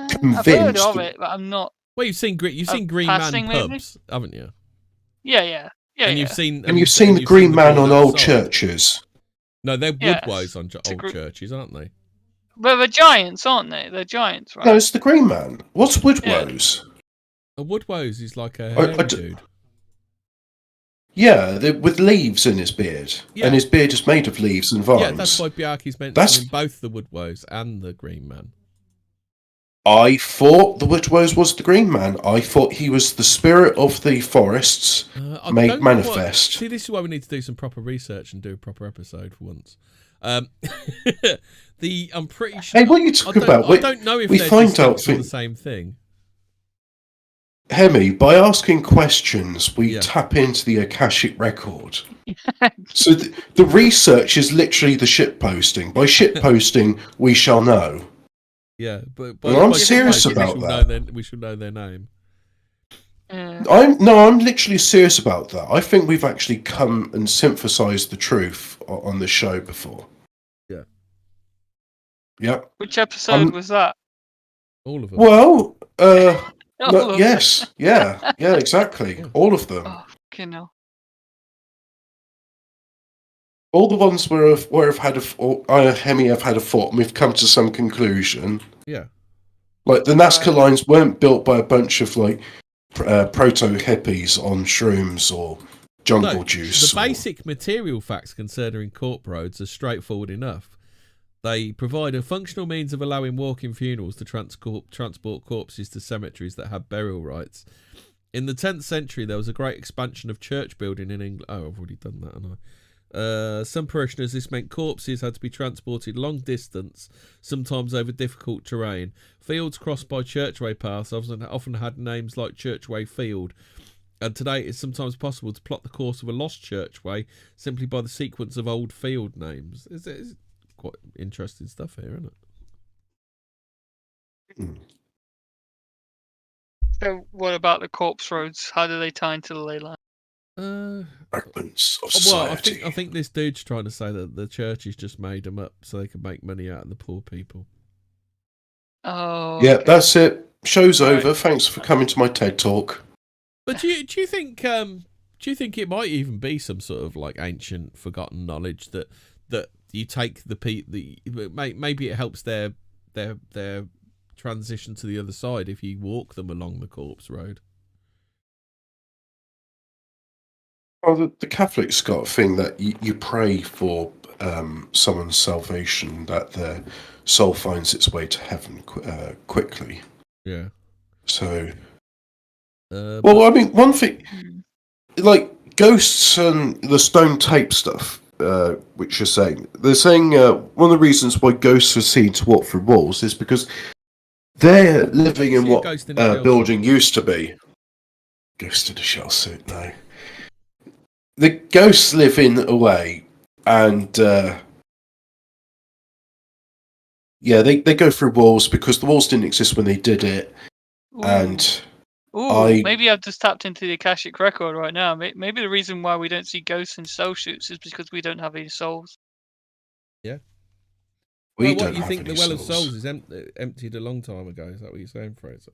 convinced. I've heard of it, but I'm not. Well, you've seen Green Man pubs, haven't you? Yeah. And you've seen the Green Man on old churches. No, they're Woodwoes on old churches, aren't they? Well, they're giants, aren't they? They're giants, right? No, it's the Green Man. What's Woodwoes? A Woodwoes is like a dude. Yeah, with leaves in his beard. Yeah. And his beard is made of leaves and vines. Yeah, that's why Bjarki's mentioning both the Woodwoes and the Green Man. I thought the Woodwoes was the Green Man. I thought he was the spirit of the forests made manifest. See, this is why we need to do some proper research and do a proper episode for once. I'm pretty sure. Hey, what are you talking about? I don't know if we find out the same thing. Hemi, by asking questions, we tap into the Akashic record. So the research is literally the shitposting. By shitposting, we shall know. Yeah, but I'm serious about that. We should know their name. I'm literally serious about that. I think we've actually come and synthesized the truth on the show before. Yeah. Yeah. Which episode was that? All of them. Well, yes, yeah, exactly, yeah. All of them. Oh, fucking hell. All the ones where I've had Hemi have had a thought and we've come to some conclusion. Yeah. Like the Nazca lines weren't built by a bunch of like proto-hippies on shrooms or jungle juice. The basic material facts concerning corpse roads are straightforward enough. They provide a functional means of allowing walking funerals to transport corpses to cemeteries that have burial rites. In the 10th century, there was a great expansion of church building in England. Oh, I've already done that, haven't I? Some parishioners, this meant corpses had to be transported long distance, sometimes over difficult terrain. Fields crossed by churchway paths often had names like Churchway Field, and today it's sometimes possible to plot the course of a lost churchway simply by the sequence of old field names. It's quite interesting stuff here, isn't it? So what about the corpse roads? How do they tie into the ley line? Fragments of society. Well, I think this dude's trying to say that the churches just made them up so they could make money out of the poor people. Oh. Yeah, that's it. Show's over. Thanks for coming to my TED talk. But do you think it might even be some sort of like ancient forgotten knowledge that you take maybe it helps their transition to the other side if you walk them along the corpse road? Well, the Catholics got a thing that you pray for someone's salvation, that their soul finds its way to heaven quickly. Yeah. So, well, I mean, one thing, like ghosts and the stone tape stuff, which they're saying one of the reasons why ghosts are seen to walk through walls is because they're living in what building used to be. Ghost in a shell suit, no. the ghosts live in a way, and they go through walls because the walls didn't exist when they did it. Ooh. And maybe I've just tapped into the Akashic record right now. Maybe the reason why we don't see ghosts in soul shoots is because we don't have any souls. Yeah. Well, what you think the Well of Souls is emptied a long time ago? Is that what you're saying, Fraser?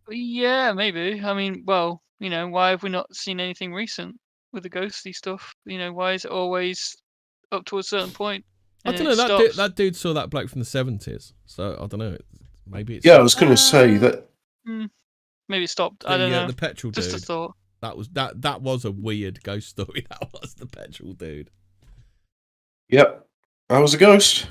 Yeah, maybe. I mean, well, why have we not seen anything recent with the ghostly stuff? Why is it always up to a certain point? I don't know. That dude saw that bloke from the 70s, so I don't know. Maybe it's. Yeah, I was going to say that. Maybe it stopped. I don't know. The petrol dude. Just a thought. That was a weird ghost story. That was the petrol dude. Yep, that was a ghost.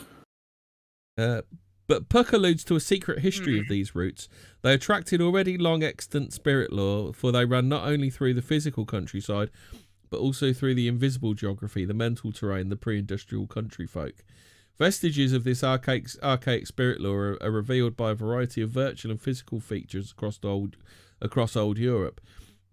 But Puck alludes to a secret history of these routes. They attracted already long extant spirit lore, for they ran not only through the physical countryside, but also through the invisible geography, the mental terrain, the pre-industrial country folk. Vestiges of this archaic spirit lore are revealed by a variety of virtual and physical features across old Europe.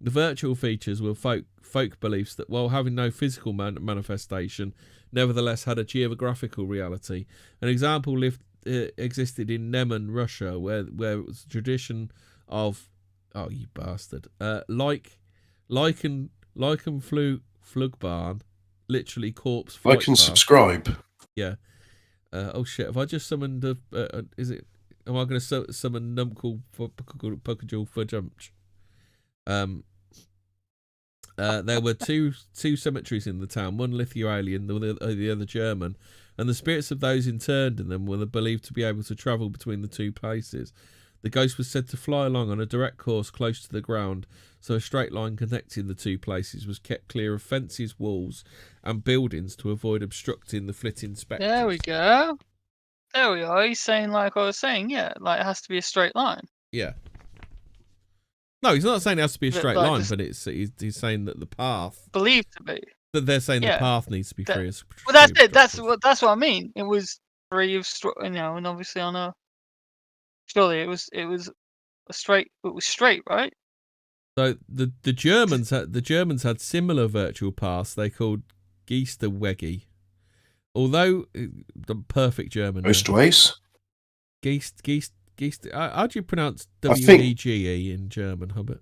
The virtual features were folk beliefs that, while having no physical manifestation, nevertheless had a geographical reality. An example existed in Neman, Russia, where it was a tradition of you bastard Flugbahn, literally corpse. I can subscribe. Yeah. Oh shit! Have I just summoned is it? Am I going to summon Numcall for Puckajul for Jumch? There were two cemeteries in the town, one Lithuanian, the other German, and the spirits of those interned in them were believed to be able to travel between the two places. The ghost was said to fly along on a direct course close to the ground, so a straight line connecting the two places was kept clear of fences, walls, and buildings to avoid obstructing the flitting spectres. There we go. There we are. He's saying, like I was saying, it has to be a straight line. Yeah. No, he's not saying it has to be a straight line, but he's saying that the path believed to be. That they're saying the path needs to be free. Well, that's it. That's what I mean. It was free of, and obviously on a. Surely it was a straight. It was straight, right? So the Germans had similar virtual paths. They called Geisterwege. Although the perfect German. Ghostways. Geist. How do you pronounce W-E-G-E in German, Hubbard?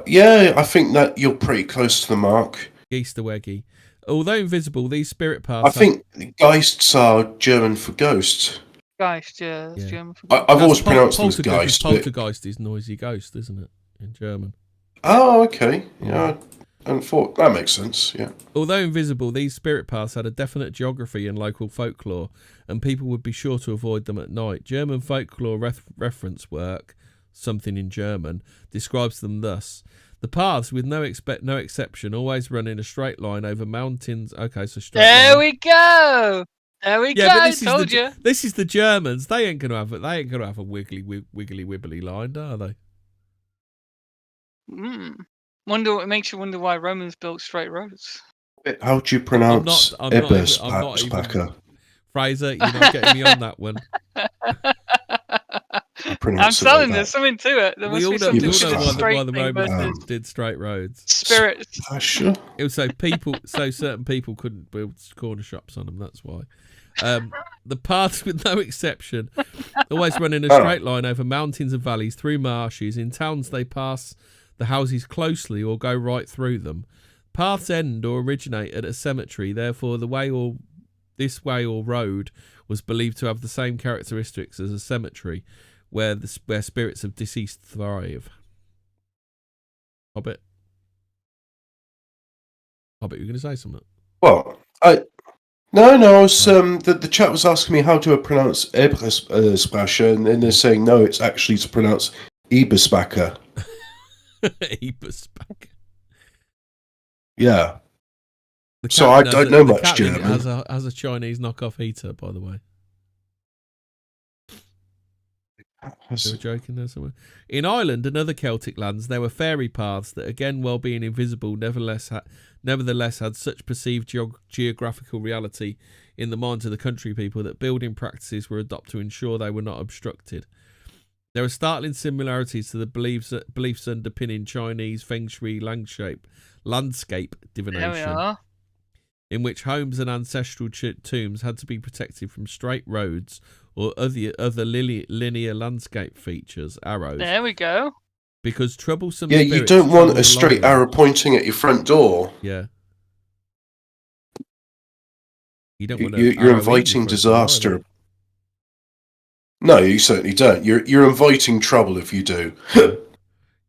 Yeah, I think that you're pretty close to the mark. Geisterwege. Although invisible, these spirit paths. I think Geists are German for ghost. Geist, yeah, that's German for ghost. I've always pronounced them as Geist. Poltergeist is noisy ghost, isn't it, in German? Oh, okay. Yeah, and that makes sense. Yeah. Although invisible, these spirit paths had a definite geography and local folklore, and people would be sure to avoid them at night. German folklore reference work, something in German, describes them thus: the paths, with no exception, always run in a straight line over mountains. Okay, so straight there line. We go. There we go. But Told you. This is the Germans. They ain't gonna have it. They ain't gonna have a wiggly wibbly line, are they? It makes you wonder why Romans built straight roads. How do you pronounce Eberspacher? Fraser, you're not getting me on that one. I'm telling there's something to it. There we all know why the Romans did straight roads. Spirits. Sure. It was so certain people couldn't build corner shops on them. That's why. The paths, with no exception, always run in a straight line over mountains and valleys, through marshes. In towns, they pass the houses closely or go right through them. Paths end or originate at a cemetery. Therefore, this way or road was believed to have the same characteristics as a cemetery, where spirits of deceased thrive. Hobbit, you're going to say something? Well, No, I was the chat was asking me how do I pronounce Eberspacher, and then they're saying no, it's actually to pronounce Eberspacher. Eberspacher. Yeah. So I don't know much German. Has a Chinese knockoff heater, by the way. They were joking there somewhere. In Ireland and other Celtic lands, there were fairy paths that, again, while being invisible, nevertheless had such perceived geographical reality in the minds of the country people that building practices were adopted to ensure they were not obstructed. There are startling similarities to the beliefs underpinning Chinese feng shui landscape divination. There we are. In which homes and ancestral tombs had to be protected from straight roads or other linear landscape features, arrows. There we go. Because troublesome Yeah, spirits you don't want travel a straight along arrow pointing at your front door. Yeah. You don't want You're inviting disaster. No, you certainly don't. You're inviting trouble if you do.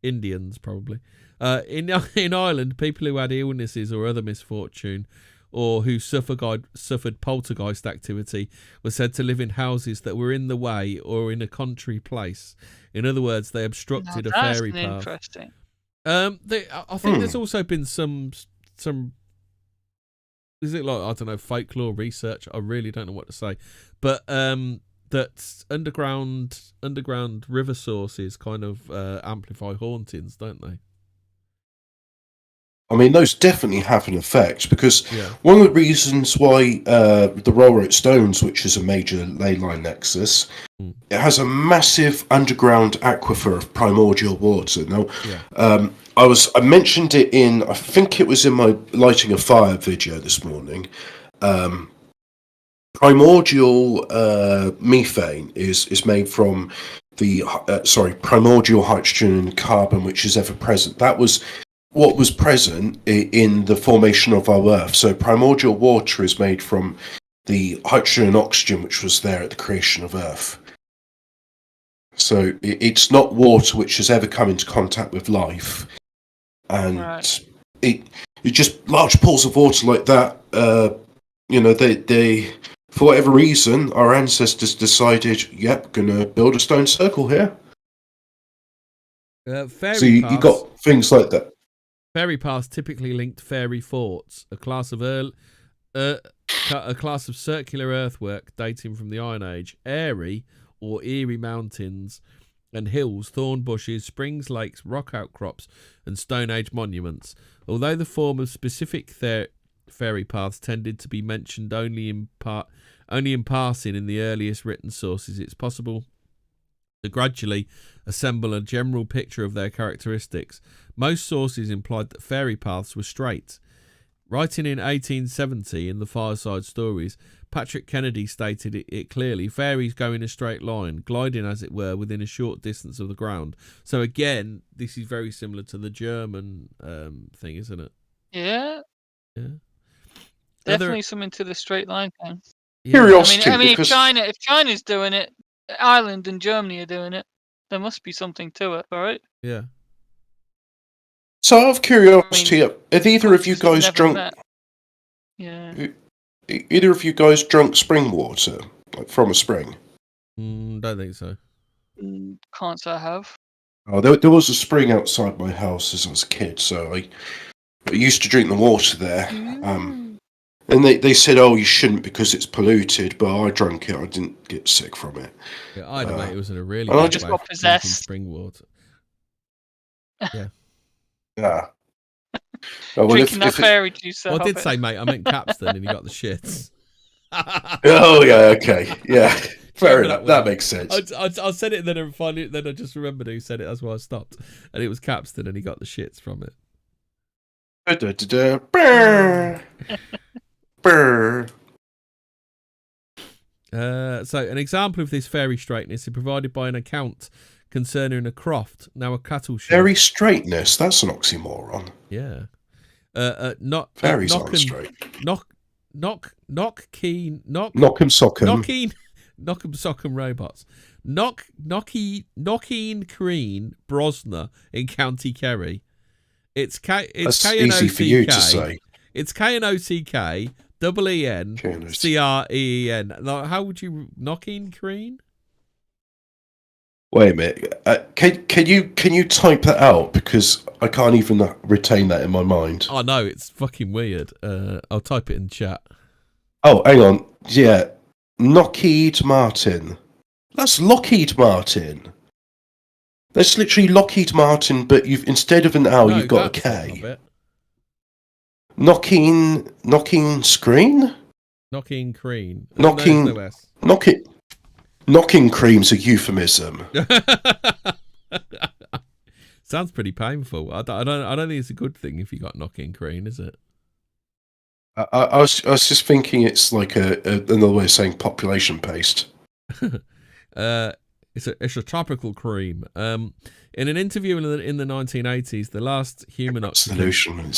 Indians, probably. In Ireland, people who had illnesses or other misfortune, or who suffered poltergeist activity, were said to live in houses that were in the way or in a country place. In other words, they obstructed a fairy path. Interesting. I think there's also been some. Is it like, I don't know, folklore research? I really don't know what to say, but that underground river sources kind of amplify hauntings, don't they? I mean, those definitely have an effect, because one of the reasons why the Rollright Stones, which is a major ley line nexus, it has a massive underground aquifer of primordial water. Now, I mentioned it in, I think it was in my Lighting a Fire video this morning. Primordial methane is made from the primordial hydrogen and carbon, which is ever present. That was what was present in the formation of our Earth. So primordial water is made from the hydrogen and oxygen which was there at the creation of Earth. So it's not water which has ever come into contact with life. And it just large pools of water like that, they for whatever reason, our ancestors decided, gonna build a stone circle here. So you got things like that. Fairy paths typically linked fairy forts, a class of circular earthwork dating from the Iron Age, airy or eerie mountains and hills, thorn bushes, springs, lakes, rock outcrops, and Stone Age monuments. Although the form of specific fairy paths tended to be mentioned only in passing in the earliest written sources, it's possible to gradually assemble a general picture of their characteristics. Most sources implied that fairy paths were straight. Writing in 1870 in the Fireside Stories, Patrick Kennedy stated it clearly: fairies go in a straight line, gliding as it were within a short distance of the ground. So again, this is very similar to the German thing, isn't it? Yeah. Definitely something to the straight line thing. Curiosity. I mean, if China's doing it, Ireland and Germany are doing it, there must be something to it, right? Yeah. So out of curiosity, have either of you guys drunk? Yeah. Either of you guys drunk spring water, like from a spring? Don't think so. Can't say I have. Oh, there was a spring outside my house as I was a kid, so I used to drink the water there. And they said, oh, you shouldn't because it's polluted, but I drank it. I didn't get sick from it. Yeah, I had a mate who was in a really I just got possessed. Spring water. Yeah. Yeah. Drinking that fairy juice. I did say, mate, I meant Capstan and he got the shits. Oh, yeah, okay. Yeah. Fair enough. That makes sense. I said it, then I just remembered who said it. That's why I stopped. And it was Capstan and he got the shits from it. So an example of this fairy straightness is provided by an account concerning a croft, now a cattle shed. Fairy straightness? That's an oxymoron. Yeah. Fairies aren't straight. Knock 'em sock'em robots. Knocking Crean Brosna in County Kerry. It's easy for you to say. It's KNOCK EEN CREEN. How would you Knocking Crean? Wait a minute. Can you type that out, because I can't even retain that in my mind. Oh no, it's fucking weird. I'll type it in chat. Oh, hang on. Yeah, Lockheed Martin. That's Lockheed Martin. That's literally Lockheed Martin, but instead of an L, you've got a K. Knocking screen. Knocking Crean. Knocking. Knocking cream's a euphemism. Sounds pretty painful. I don't think it's a good thing if you got knocking cream, is it? I was just thinking it's like another way of saying population paste. It's a tropical cream. In an interview in the 1980s, the last human occupant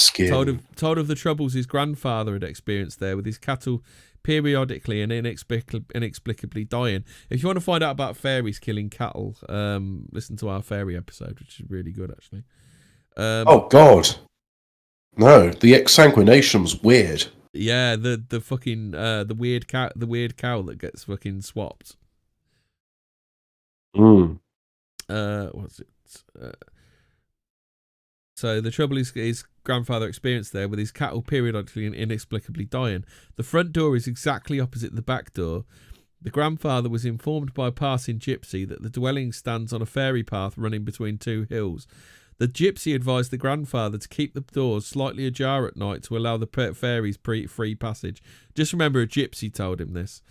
told of the troubles his grandfather had experienced there, with his cattle periodically and inexplicably dying. If you want to find out about fairies killing cattle, listen to our fairy episode, which is really good, actually. Oh God, no! The exsanguination was weird. Yeah, the fucking the weird cow that gets fucking swapped. What's it? So the trouble his grandfather experienced there, with his cattle periodically and inexplicably dying. The front door is exactly opposite the back door. The grandfather was informed by a passing gypsy that the dwelling stands on a fairy path running between two hills. The gypsy advised the grandfather to keep the doors slightly ajar at night to allow the fairies free passage. Just remember, a gypsy told him this.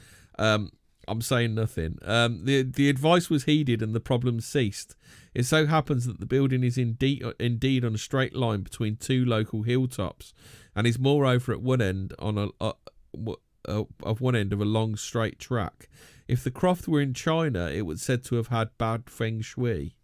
I'm saying nothing. The advice was heeded and the problem ceased. It so happens that the building is indeed on a straight line between two local hilltops, and is moreover at one end of one end of a long straight track. If the croft were in China, it was said to have had bad feng shui.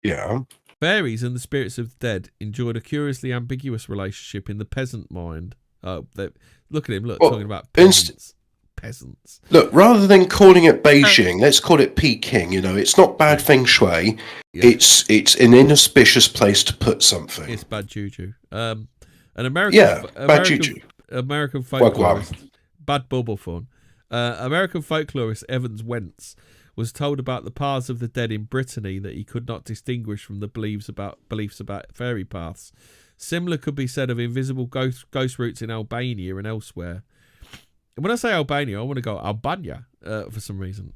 Yeah. Fairies and the spirits of the dead enjoyed a curiously ambiguous relationship in the peasant mind. Look at him, talking about peasants. Peasants. Look, rather than calling it Beijing, let's call it Peking. It's not bad feng shui. Yeah. It's an inauspicious place to put something. It's bad juju. An American folklorist, bad bubble fun. American folklorist Evans Wentz was told about the paths of the dead in Brittany that he could not distinguish from the beliefs about fairy paths. Similar could be said of invisible ghost routes in Albania and elsewhere. And when I say Albania, I want to go Albania for some reason.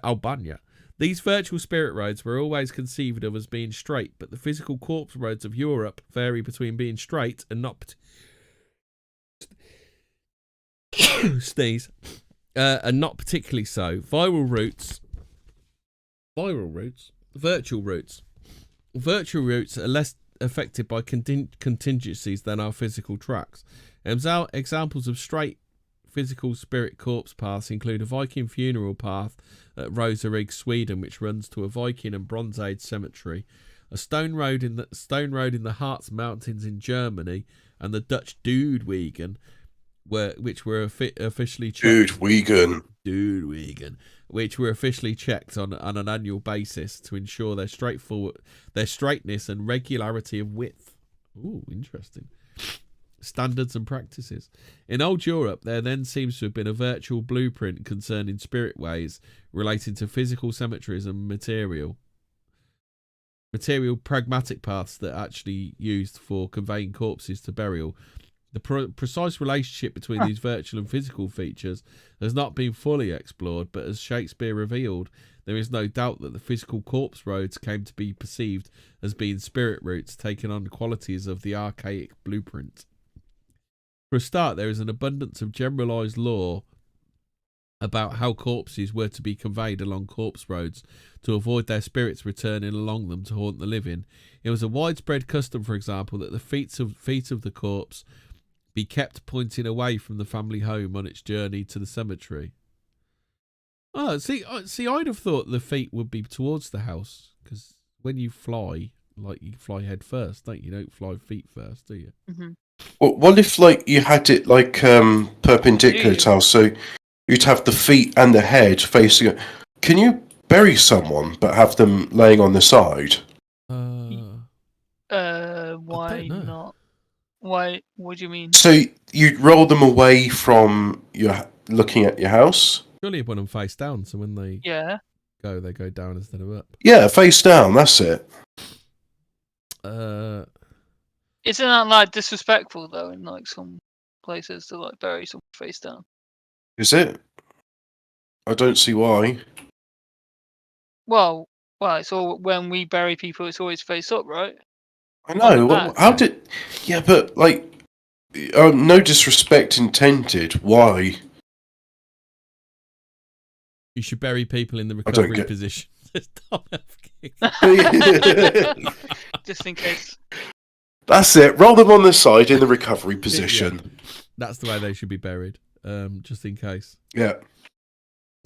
Albania. These virtual spirit roads were always conceived of as being straight, but the physical corpse roads of Europe vary between being straight and not and not particularly so. Virtual routes are less affected by contingencies than our physical tracks. Examples of straight physical spirit corpse paths include a Viking funeral path at Roserig, Sweden, which runs to a Viking and Bronze Age cemetery, a stone road in the Harz Mountains in Germany, and the Dutch Dudewagen, which were officially checked. Dudewagen, which were officially checked on an annual basis to ensure their straightness and regularity of width. Ooh, interesting. Standards and practices. In old Europe, there then seems to have been a virtual blueprint concerning spirit ways relating to physical cemeteries and material pragmatic paths that actually used for conveying corpses to burial. The precise relationship between these virtual and physical features has not been fully explored, but as Shakespeare revealed, there is no doubt that the physical corpse roads came to be perceived as being spirit routes taking on the qualities of the archaic blueprint. For a start, there is an abundance of generalised law about how corpses were to be conveyed along corpse roads to avoid their spirits returning along them to haunt the living. It was a widespread custom, for example, that the feet of the corpse be kept pointing away from the family home on its journey to the cemetery. Oh, see, I'd have thought the feet would be towards the house, because when you fly, you fly head first, don't you? You don't fly feet first, do you? Mm-hmm. Well, what if you had it perpendicular to house, so you'd have the feet and the head facing it? Can you bury someone but have them laying on the side? Why not? Why? What do you mean? So you'd roll them away from looking at your house? Surely you put them face down, so when they go, they go down instead of up. Yeah, face down. That's it. Isn't that disrespectful though? In some places to bury someone face down. Is it? I don't see why. Well, so when we bury people, it's always face up, right? I know. How did? Yeah, but no disrespect intended. Why? You should bury people in the recovery position. Just in case. That's it. Roll them on the side in the recovery position. Yeah. That's the way they should be buried, just in case. Yeah.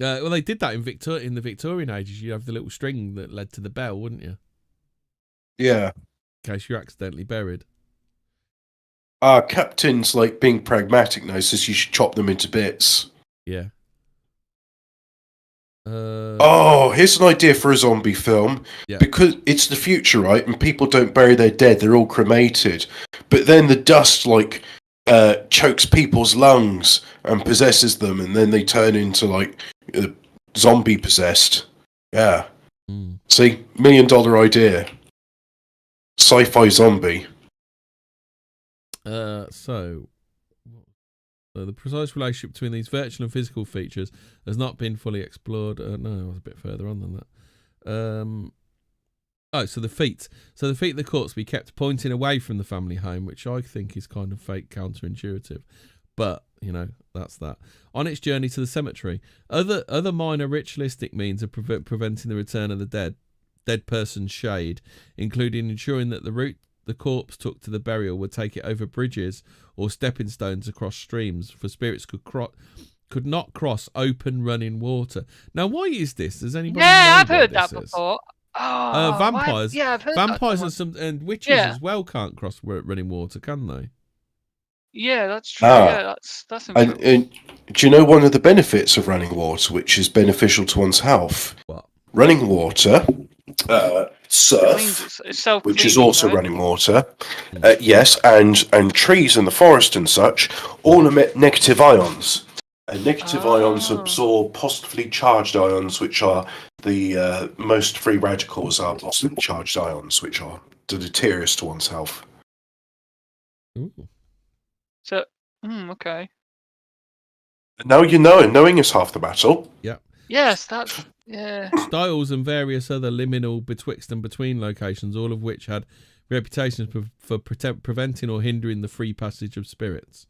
Well, they did that in the Victorian ages. You have the little string that led to the bell, wouldn't you? Yeah. In case you're accidentally buried. Captain's like being pragmatic now, says you should chop them into bits. Yeah. Here's an idea for a zombie film. Yeah. Because it's the future, right? And people don't bury their dead; they're all cremated. But then the dust, chokes people's lungs and possesses them, and then they turn into zombie possessed. Yeah. See, $1 million idea. Sci-fi zombie. So the precise relationship between these virtual and physical features has not been fully explored. No, I was a bit further on than that. So the feet. So the feet of the corpse be kept pointing away from the family home, which I think is kind of fake counterintuitive. But, that's that. On its journey to the cemetery, other minor ritualistic means of preventing the return of the dead person's shade, including ensuring that the route the corpse took to the burial would take it over bridges or stepping stones across streams, for spirits could not cross open running water. Now, why is this? Does anybody know I've what heard this that is? before. Vampires. I've heard vampires and witches as well can't cross running water, can they? Yeah, that's true. Yeah, that's and do you know one of the benefits of running water, which is beneficial to one's health? What? Running water, surf, which is also running water. Yes, and trees in the forest and such all emit negative ions. And negative ions absorb positively charged ions, which are the most free radicals are positively charged ions, which are deleterious to one's health. Ooh. So, okay. Now you know, and knowing is half the battle. Yeah. Yes, that's... Yeah. Styles and various other liminal betwixt and between locations, all of which had reputations for preventing or hindering the free passage of spirits.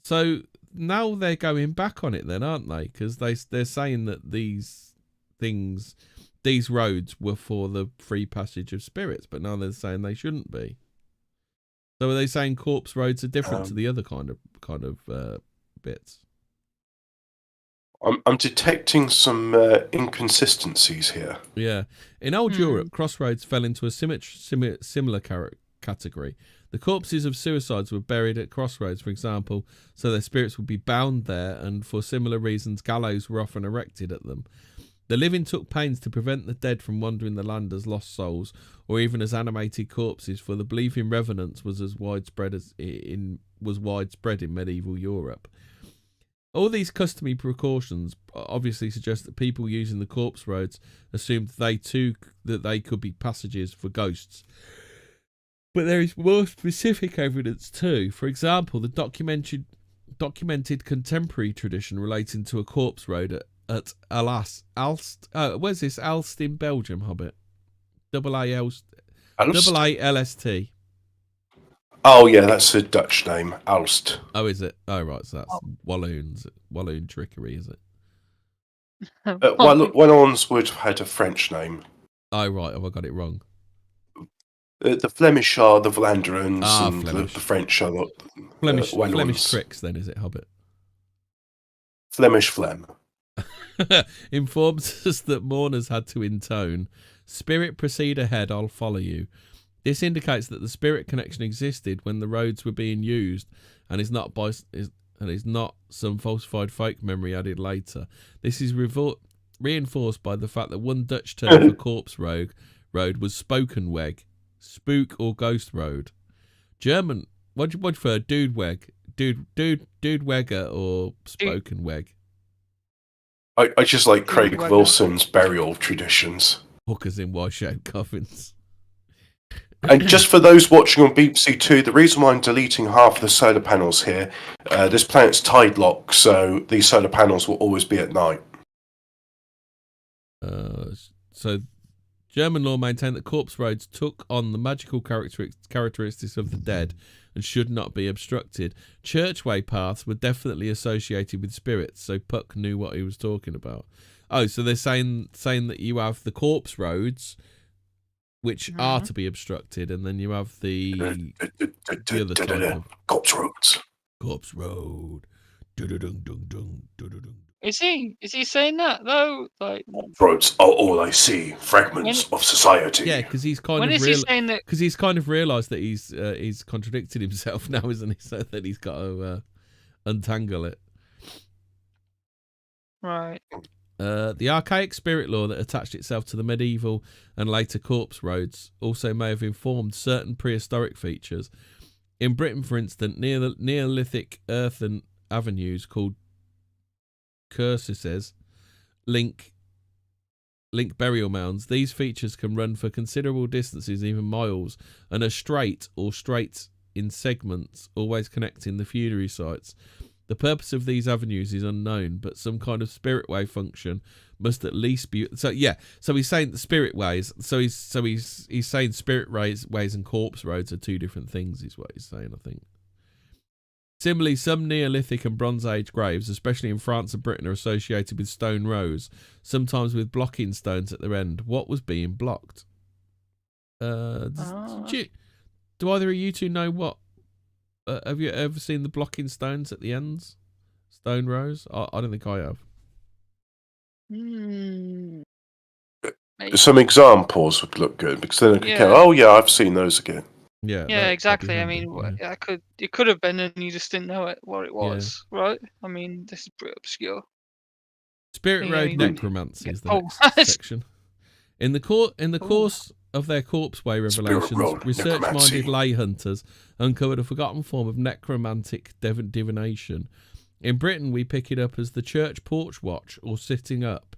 So now they're going back on it then, aren't they? Because they're saying that these roads were for the free passage of spirits, but now they're saying they shouldn't be. So are they saying corpse roads are different to the other kind of bits? I'm detecting some inconsistencies here. Yeah. In old Europe, crossroads fell into a similar category. The corpses of suicides were buried at crossroads, for example, so their spirits would be bound there, and for similar reasons, gallows were often erected at them. The living took pains to prevent the dead from wandering the land as lost souls, or even as animated corpses, for the belief in revenants was widespread in medieval Europe. All these customary precautions obviously suggest that people using the corpse roads assumed that they could be passages for ghosts. But there is more specific evidence too. For example, the documented contemporary tradition relating to a corpse road at Alst in Belgium, Hobbit? A-L-S-T. Oh yeah, that's a Dutch name, Alst. Oh, is it? Oh, right. So that's Walloon trickery, is it? Wallons would have had a French name. Oh, right. Have I got it wrong? The Flemish are the Vlanderans, and the French are the Flemish tricks, then, is it, Hobbit? Flemish phlegm. Informs us that mourners had to intone, "Spirit, proceed ahead, I'll follow you." This indicates that the spirit connection existed when the roads were being used, and is not some falsified fake memory added later. This is reinforced by the fact that one Dutch term for corpse road was spokenweg, spook or ghost road. German, what do you prefer, dudeweg, dudewegger or spokenweg? I just like Craig Wilson's burial traditions. Hookers in white-shaped coffins. And just for those watching on BBC Two, the reason why I'm deleting half of the solar panels here, this planet's tide lock, so these solar panels will always be at night. So German law maintained that corpse roads took on the magical characteristics of the dead, and should not be obstructed. Churchway paths were definitely associated with spirits, so Puck knew what he was talking about. Oh, so they're saying that you have the corpse roads, which are to be obstructed, and then you have the other type of corpse roads. Corpse road. Is he saying that though? Like, roads are all I see. Fragments of society. Yeah, because he's kind of realised that he's contradicted himself now, isn't he? So that he's got to untangle it. Right. The archaic spirit law that attached itself to the medieval and later corpse roads also may have informed certain prehistoric features. In Britain, for instance, Neolithic earthen avenues called cursuses link burial mounds. These features can run for considerable distances, even miles, and are straight or straight in segments, always connecting the funerary sites. The purpose of these avenues is unknown, but some kind of spirit way function must at least be. So he's saying the spirit ways. So he's saying spirit ways and corpse roads are two different things, is what he's saying, I think. Similarly, some Neolithic and Bronze Age graves, especially in France and Britain, are associated with stone rows, sometimes with blocking stones at their end. What was being blocked? Do either of you two know what? Have you ever seen the blocking stones at the ends? Stone rows? I don't think I have. Some examples would look good, because then I could go, oh yeah, I've seen those again. Yeah, exactly. I mean, it could have been, and you just didn't know what it was, right? I mean, this is pretty obscure. Spirit Road necromancy is the next section. In the course of their corpse way revelations, research-minded lay hunters uncovered a forgotten form of necromantic divination. In Britain, we pick it up as the church porch watch or sitting up.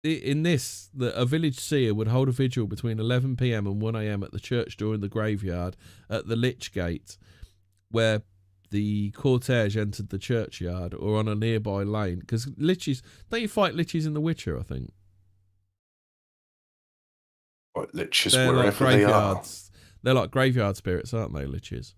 In this, a village seer would hold a vigil between 11 p.m. and 1 a.m. at the church door in the graveyard at the Lich Gate, where the cortege entered the churchyard, or on a nearby lane. Because liches, don't you fight liches in The Witcher, I think? Like liches wherever they are. They're like graveyard spirits, aren't they, liches?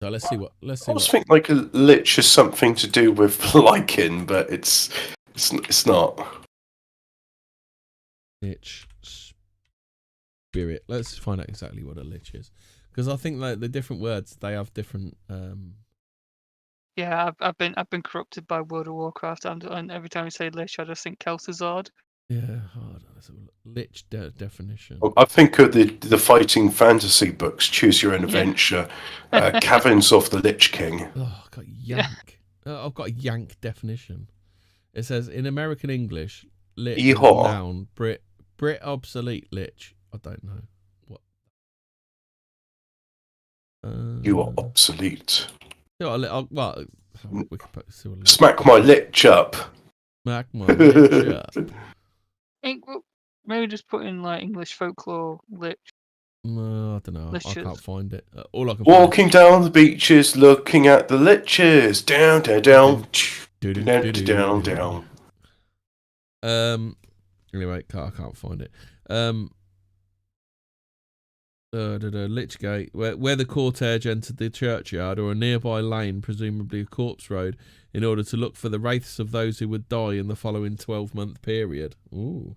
So let's see. I always think like a lich is something to do with lichen, but it's not. Lich spirit. Let's find out exactly what a lich is, because I think like the different words, they have different. Yeah, I've been corrupted by World of Warcraft, and every time you say lich, I just think Kel'Thuzad. Yeah, hard. Lich definition. I think of the fighting fantasy books, Choose Your Own Adventure, Caverns of the Lich King. Oh, I've got yank. I've got a yank definition. It says in American English, lich is a noun, Brit obsolete lich. I don't know what. You are obsolete. Smack my lich up. Smack my lich up. Maybe just put in like English folklore lich. No, I don't know. I can't find it. All I can Walking down the beaches, looking at the liches. Down, down, down, down, down, down. Anyway, I can't find it. Lich Gate, where the cortege entered the churchyard, or a nearby lane, presumably a corpse road, in order to look for the wraiths of those who would die in the following 12-month period. Ooh.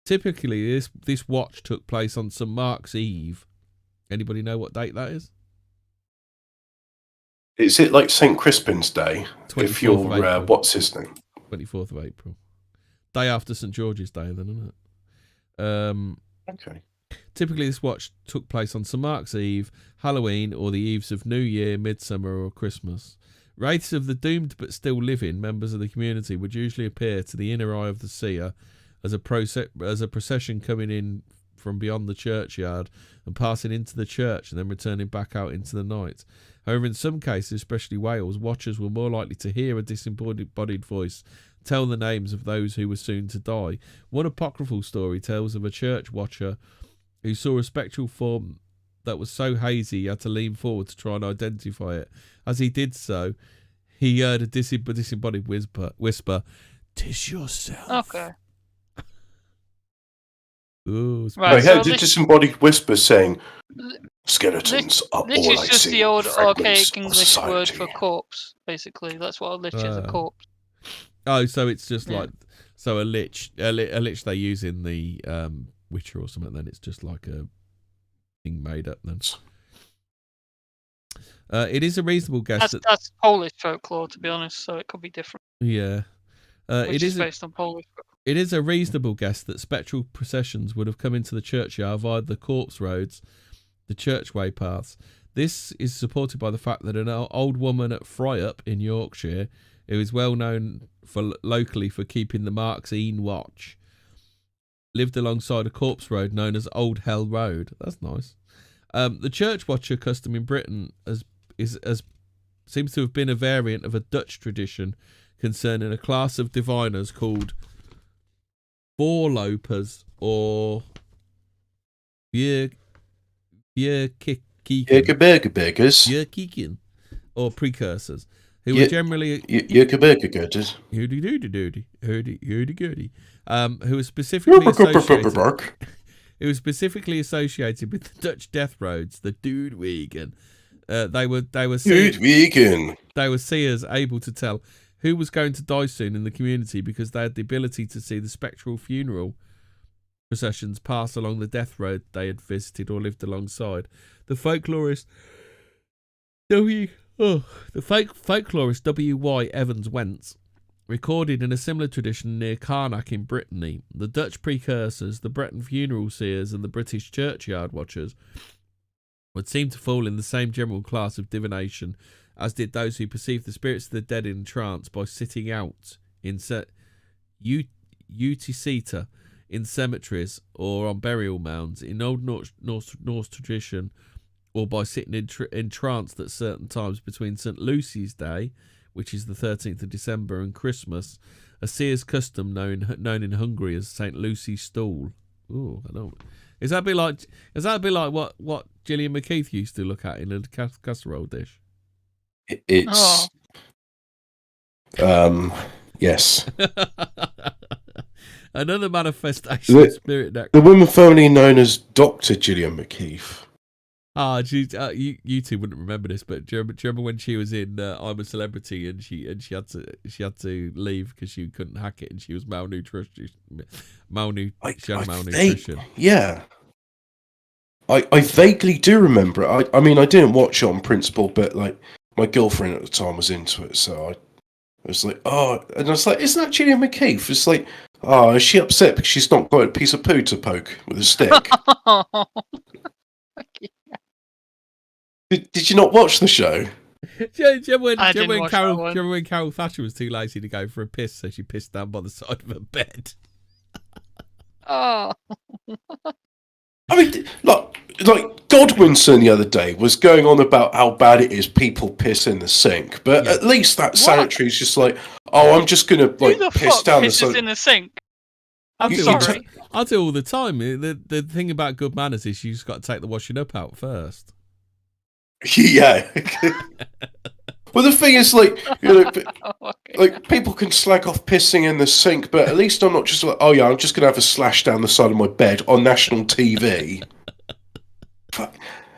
Typically, this watch took place on St. Mark's Eve. Anybody know what date that is? Is it like St. Crispin's Day? If you're, what's his name? 24th of April. Day after St. George's Day, then, isn't it? Okay. Typically, this watch took place on St. Mark's Eve, Halloween, or the eves of New Year, Midsummer, or Christmas. Wraiths of the doomed but still living members of the community would usually appear to the inner eye of the seer as a procession coming in from beyond the churchyard and passing into the church and then returning back out into the night. However, in some cases, especially Wales, watchers were more likely to hear a disembodied voice tell the names of those who were soon to die. One apocryphal story tells of a church watcher who saw a spectral form that was so hazy he had to lean forward to try and identify it. As he did so, he heard a disembodied whisper, "'Tis yourself." Okay. Ooh, I Right. So heard a disembodied whisper saying, "Skeletons are this all is I just see. the old Fragments archaic of English word society." for corpse. Basically, that's what a lich is. A corpse. Oh, so it's just Yeah. like a lich they use in the Witcher or something. Then it's just like a thing made up. Then it is a reasonable guess That's Polish folklore, to be honest. So it could be different. Yeah, Which is based on Polish. It is a reasonable guess that spectral processions would have come into the churchyard via the corpse roads, the churchway paths. This is supported by the fact that an old woman at Fryup in Yorkshire, who is well known locally for keeping the Mark's Ean watch, lived alongside a corpse road known as Old Hell Road. That's nice. The church watcher custom in Britain seems to have been a variant of a Dutch tradition concerning a class of diviners called voorlopers or Bierkieken or precursors, who were generally who were specifically associated with the Dutch death roads, the Doodwegen. They were seers able to tell who was going to die soon in the community because they had the ability to see the spectral funeral processions pass along the death road they had visited or lived alongside. The folklorist W.Y. Evans Wentz recorded in a similar tradition near Carnac in Brittany. The Dutch precursors, the Breton funeral seers, and the British churchyard watchers would seem to fall in the same general class of divination as did those who perceived the spirits of the dead in trance by sitting out in uticeta in cemeteries or on burial mounds in Old Norse tradition, or by sitting in trance at certain times between St. Lucy's Day, which is the 13th of December, and Christmas, a seer's custom known in Hungary as St. Lucy's Stool. Ooh, I don't. Is that a bit like what Gillian McKeith used to look at in a casserole dish? It's yes. Another manifestation of spirit deck. The woman formerly known as Dr. Gillian McKeith. You two wouldn't remember this, but do you remember when she was in I'm a Celebrity and she had to leave because she couldn't hack it and she was malnutrition. Yeah. I vaguely do remember it. I mean, I didn't watch it on principle, but like my girlfriend at the time was into it, so I was like, oh, and I was like, isn't that Gillian McKeith? It's like, oh, is she upset because she's not got a piece of poo to poke with a stick? Did you not watch the show? Do you remember when Carol Thatcher was too lazy to go for a piss, so she pissed down by the side of her bed? Oh. I mean, like Godwinson the other day was going on about how bad it is people piss in the sink, but at least that sanitary is just like, oh, I'm just gonna piss down the sink. In the sink. I do all the time. The thing about good manners is you just got to take the washing up out first. Yeah. Well, the thing is, like, like people can slag off pissing in the sink, but at least I'm not just like, oh yeah, I'm just gonna have a slash down the side of my bed on national TV.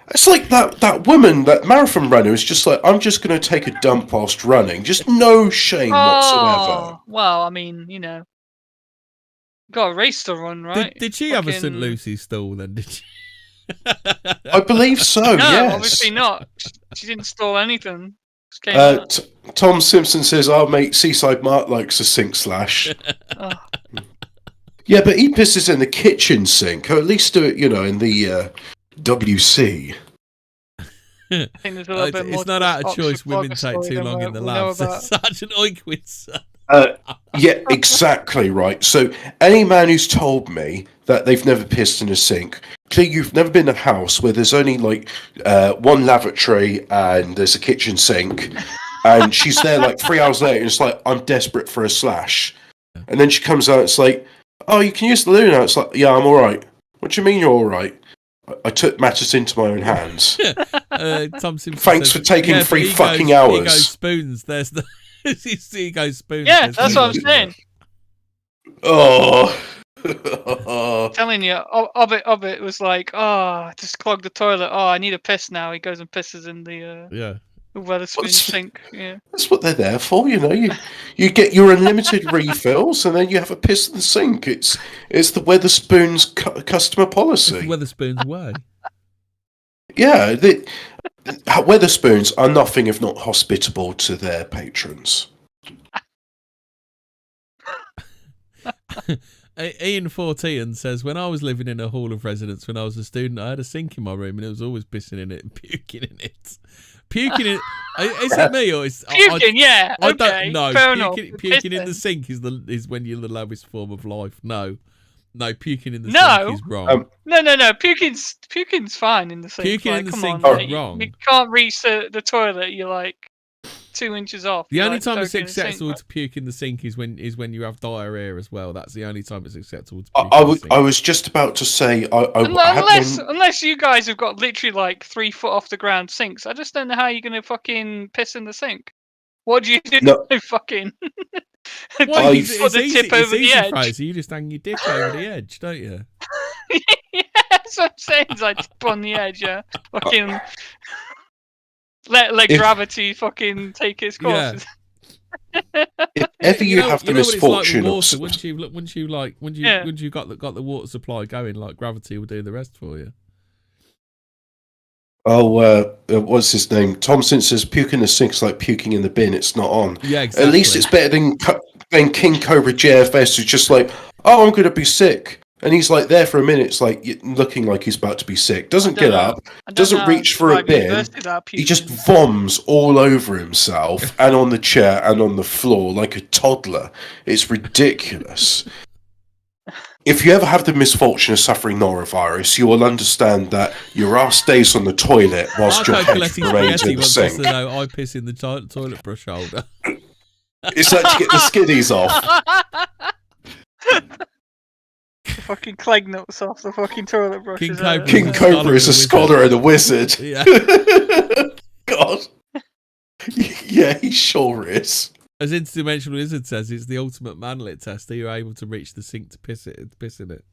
It's like that woman, that marathon runner, is just like, I'm just gonna take a dump whilst running, just no shame whatsoever. Well, I mean, you know, got a race to run, right? Did she have a St. Lucy's stall then? Did she? I believe so. No, yes. Obviously not. She didn't stall anything. Tom Simpson says, "Our mate Seaside Mark likes a sink slash." Yeah, but he pisses in the kitchen sink, or at least do it, in the WC. I think there's a little bit more. It's not out of choice. Women take too long in the lab. Sergeant Oikwitz. Yeah, exactly right. So any man who's told me that they've never pissed in a sink, clearly you've never been in a house where there's only like one lavatory and there's a kitchen sink, and she's there like 3 hours later and it's like, I'm desperate for a slash. And then she comes out, it's like, oh, you can use the loo now. It's like, yeah, I'm all right. What do you mean you're all right? I took matters into my own hands. Tom Simpson Thanks says, for taking 3 fucking hours. Ego spoons. There's the ego spoons. Yeah, that's what I'm saying. Oh, Telling you, Obbit was like, "Oh, I just clogged the toilet. Oh, I need a piss now." He goes and pisses in the Wetherspoon sink. Yeah, that's what they're there for, you know. You get your unlimited refills, and then you have a piss in the sink. It's the Wetherspoon's customer policy. It's Wetherspoon's way. Yeah, Wetherspoons are nothing if not hospitable to their patrons. Ian Fortean says, when I was living in a hall of residence when I was a student, I had a sink in my room and it was always pissing in it and puking in it. Puking in is it me or is puking? Yeah, I okay, don't know. fair enough. Puking in the sink is when you're the lowest form of life. No, puking in the sink is wrong. No. Puking's fine in the sink. Puking in the sink is wrong. You can't reach the toilet. You're like 2 inches off. The only time it's acceptable to puke in the sink is when you have diarrhea as well. That's the only time it's acceptable to puke in the sink. I was just about to say, unless you guys have got literally like 3 foot off the ground sinks, I just don't know how you're gonna fucking piss in the sink. What do you do? No. Fucking. Well, you put the tip over the edge. Fraser. You just hang your dick over the edge, don't you? Yeah, that's what I'm saying. Is I tip on the edge, yeah. Fucking. Let gravity fucking take its course. Yeah. If ever you have the misfortune of water, once you've got the water supply going, like gravity will do the rest for you. Oh, what's his name? Thompson says puking in the sink's like puking in the bin. It's not on. Yeah, exactly. At least it's better than King Cobra JFS, who's just like, oh, I'm going to be sick. And he's like there for a minute, it's like looking like he's about to be sick. Doesn't get up, doesn't reach for a bin. He just voms all over himself and on the chair and on the floor like a toddler. It's ridiculous. If you ever have the misfortune of suffering norovirus, you will understand that your ass stays on the toilet whilst your head remains in the sink. I piss in the toilet brush holder. It's like to get the skiddies off. Fucking clegg nuts off the fucking toilet brush. King Cobra is a scholar and a wizard. Yeah. God. Yeah, he sure is. As Interdimensional Wizard says, it's the ultimate manlet test. Are you able to reach the sink to piss in it?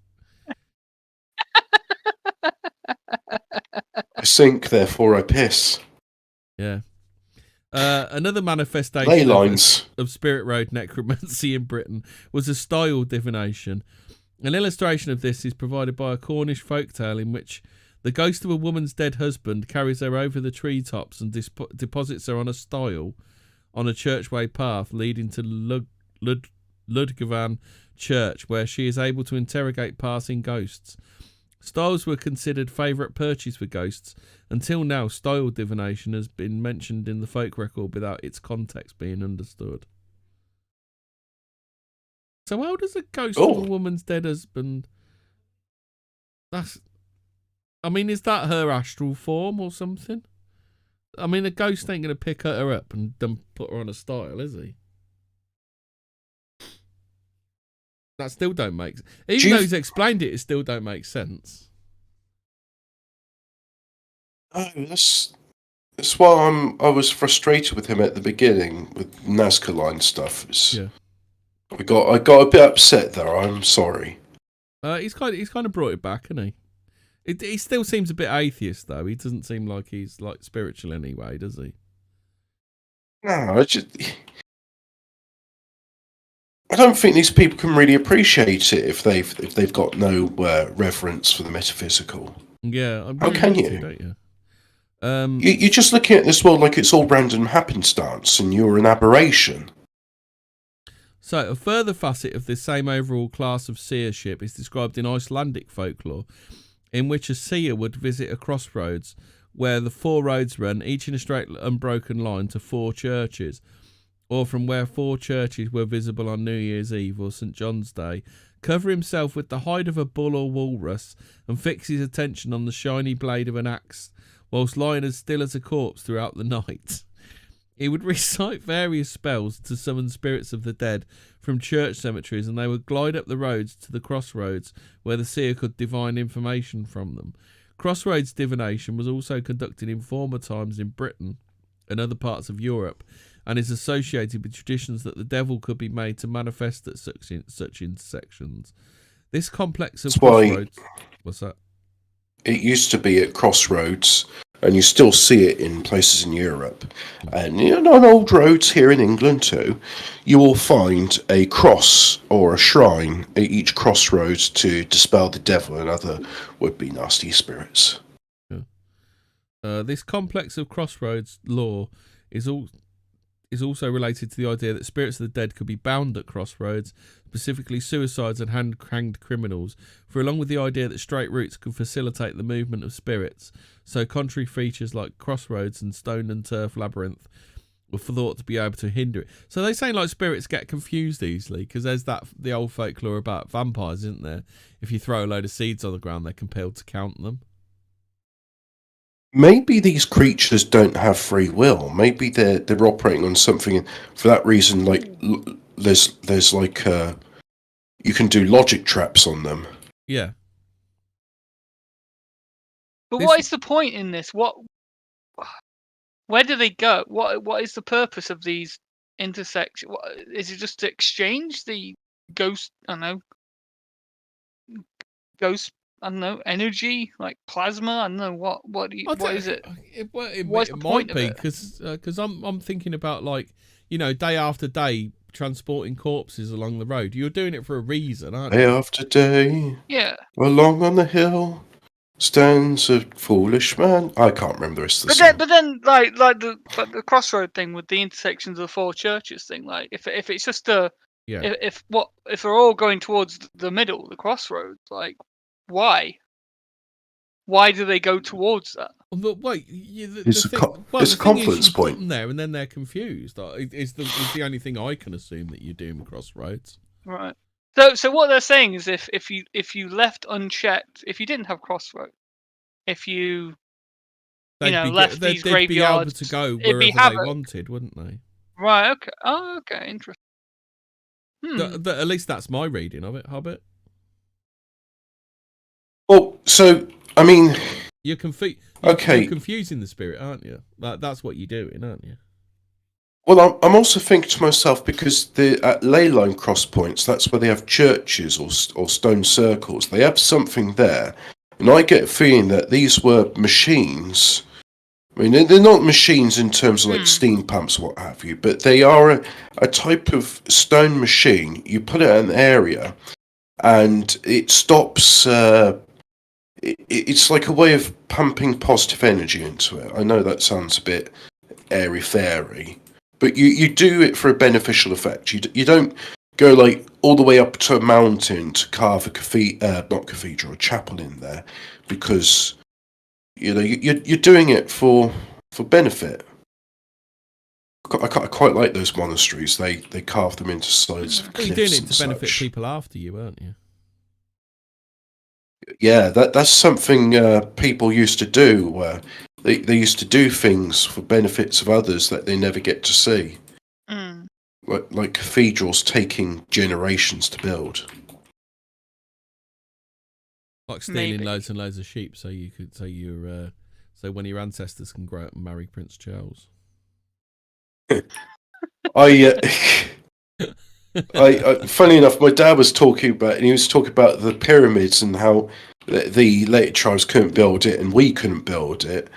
I sink, therefore I piss. Yeah. Another manifestation of Spirit Road necromancy in Britain was a style divination. An illustration of this is provided by a Cornish folktale in which the ghost of a woman's dead husband carries her over the treetops and deposits her on a stile on a churchway path leading to Ludgavan Church, where she is able to interrogate passing ghosts. Stiles were considered favourite perches for ghosts. Until now, stile divination has been mentioned in the folk record without its context being understood. So how does a ghost of a woman's dead husband... is that her astral form or something? I mean, a ghost ain't going to pick her up and then put her on a stile, is he? That still don't make sense. Even though he's explained it, it still don't make sense. Oh, that's why I was frustrated with him at the beginning with Nazca line stuff. I got a bit upset there. I'm sorry. He's kind of brought it back, hasn't he? He still seems a bit atheist, though. He doesn't seem like he's like spiritual anyway, does he? No, I don't think these people can really appreciate it if they've got no reverence for the metaphysical. Yeah, how can you? Don't you? You're just looking at this world like it's all random happenstance, and you're an aberration. So, a further facet of this same overall class of seership is described in Icelandic folklore, in which a seer would visit a crossroads where the 4 roads run, each in a straight unbroken line, to 4 churches, or from where 4 churches were visible on New Year's Eve or St. John's Day, cover himself with the hide of a bull or walrus, and fix his attention on the shiny blade of an axe, whilst lying as still as a corpse throughout the night. He would recite various spells to summon spirits of the dead from church cemeteries, and they would glide up the roads to the crossroads where the seer could divine information from them. Crossroads divination was also conducted in former times in Britain and other parts of Europe, and is associated with traditions that the devil could be made to manifest at such intersections. This complex of That's why crossroads. What's that? it used to be at crossroads, and you still see it in places in Europe. And on old roads here in England too, you will find a cross or a shrine at each crossroads to dispel the devil and other would-be nasty spirits. This complex of crossroads lore is also related to the idea that spirits of the dead could be bound at crossroads, specifically suicides and hanged criminals, for along with the idea that straight routes could facilitate the movement of spirits, so contrary features like crossroads and stone and turf labyrinth were thought to be able to hinder it. So they say like spirits get confused easily, because there's the old folklore about vampires, isn't there? If you throw a load of seeds on the ground, they're compelled to count them. Maybe these creatures don't have free will. Maybe they're operating on something, and for that reason, like there's like you can do logic traps on them. Yeah. But what is the point in this? Where do they go? What is the purpose of these intersections? Is it just to exchange the ghost? I don't know, energy, like plasma. I don't know what is it? It might be because I'm thinking about, like, day after day transporting corpses along the road. You're doing it for a reason, aren't you? Day after day, yeah. Along on the hill stands a foolish man. I can't remember the rest of the song. But then, like the crossroad thing with the intersections of the four churches thing. Like, if it's just if we're all going towards the middle, the crossroads, like. Why do they go towards that? Well, wait, it's a confluence point. Put them there, and then they're confused. Is the only thing I can assume that you're doing crossroads. Right. So what they're saying is, if you left unchecked, if you didn't have crossroads, if you left these graveyards, they'd be able to go wherever they wanted, wouldn't they? Right. Okay. Oh, okay. Interesting. At least that's my reading of it, Hobbit. Well, so, I mean... You're confusing the spirit, aren't you? That's what you're doing, aren't you? Well, I'm also thinking to myself, because at ley line cross points, that's where they have churches or stone circles. They have something there. And I get a feeling that these were machines. I mean, they're not machines in terms of like steam pumps or what have you, but they are a type of stone machine. You put it in an area, and it stops... It's like a way of pumping positive energy into it. I know that sounds a bit airy-fairy, but you do it for a beneficial effect. You don't go like all the way up to a mountain to carve a chapel in there, because you're doing it for benefit. I quite like those monasteries. They carve them into sides of cliffs. You're doing it to benefit people after you, aren't you? Yeah, that's something people used to do, where they used to do things for benefits of others that they never get to see. Like cathedrals taking generations to build. Like stealing loads and loads of sheep so when your ancestors can grow up and marry Prince Charles. Funny enough, my dad was talking about the pyramids and how the later tribes couldn't build it and we couldn't build it.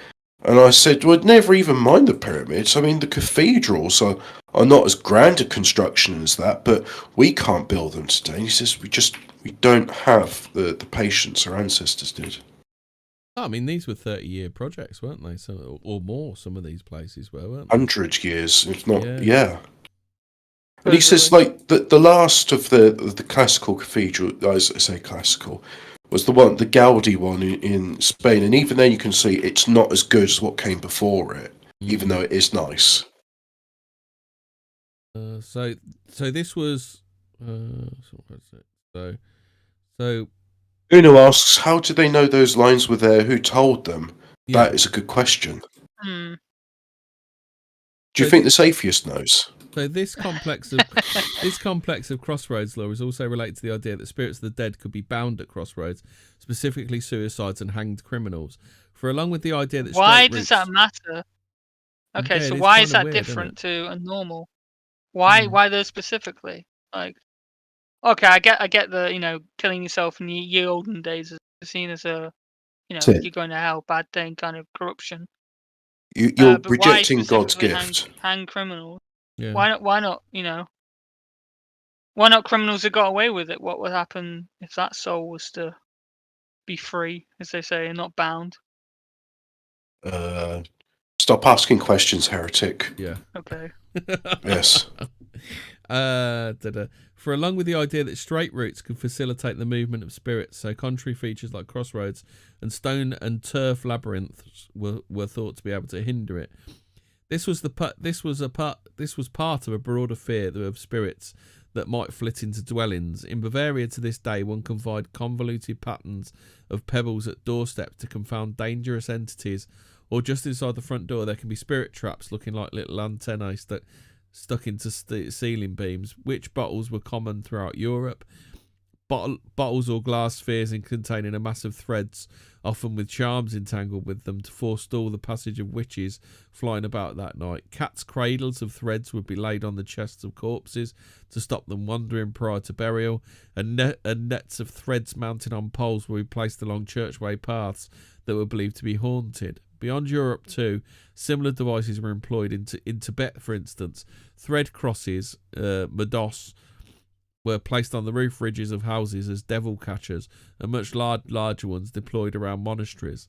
And I said, well, I'd never even mind the pyramids. I mean, the cathedrals are not as grand a construction as that, but we can't build them today. And he says, we don't have the patience our ancestors did. I mean, these were 30-year projects, weren't they? So, or more, some of these places weren't they? 100 years, if not, yeah. And he says, like, the last of the classical cathedral, as I say classical, was the Gaudi one in Spain. And even then you can see it's not as good as what came before it, even though it is nice. So this was... So Uno asks, how did they know those lines were there? Who told them? Yeah. That is a good question. Do you think the atheist knows? So this complex of crossroads lore is also related to the idea that spirits of the dead could be bound at crossroads, specifically suicides and hanged criminals. For along with the idea that why does that matter? Okay, so why is that weird, different to a normal? Why those specifically? Like, Okay, I get the killing yourself in the ye olden days is seen as a you're going to hell, bad thing, kind of corruption. You're But why rejecting God's specifically gift. hang criminals? Yeah. Why not? Why not? Why not criminals that got away with it? What would happen if that soul was to be free, as they say, and not bound? Stop asking questions, heretic. Yeah. Okay. Yes. For along with the idea that straight routes can facilitate the movement of spirits, so contrary features like crossroads and stone and turf labyrinths were thought to be able to hinder it. This was part of a broader fear of spirits that might flit into dwellings. In Bavaria to this day, one can find convoluted patterns of pebbles at doorsteps to confound dangerous entities, or just inside the front door there can be spirit traps looking like little antennae stuck into ceiling beams. Witch bottles were common throughout Europe. Bottles or glass spheres containing a mass of threads, often with charms entangled with them to forestall the passage of witches flying about that night. Cats' cradles of threads would be laid on the chests of corpses to stop them wandering prior to burial, and nets of threads mounted on poles would be placed along churchway paths that were believed to be haunted. Beyond Europe too, similar devices were employed in Tibet, for instance. Thread crosses, mados, were placed on the roof ridges of houses as devil catchers, and much larger ones deployed around monasteries.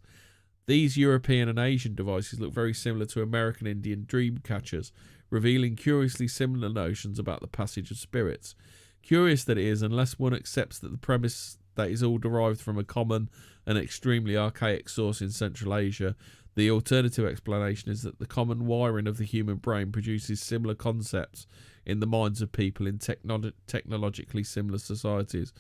These European and Asian devices look very similar to American Indian dream catchers, revealing curiously similar notions about the passage of spirits. Curious that it is, unless one accepts that the premise that is all derived from a common and extremely archaic source in Central Asia. The alternative explanation is that the common wiring of the human brain produces similar concepts in the minds of people in technologically similar societies.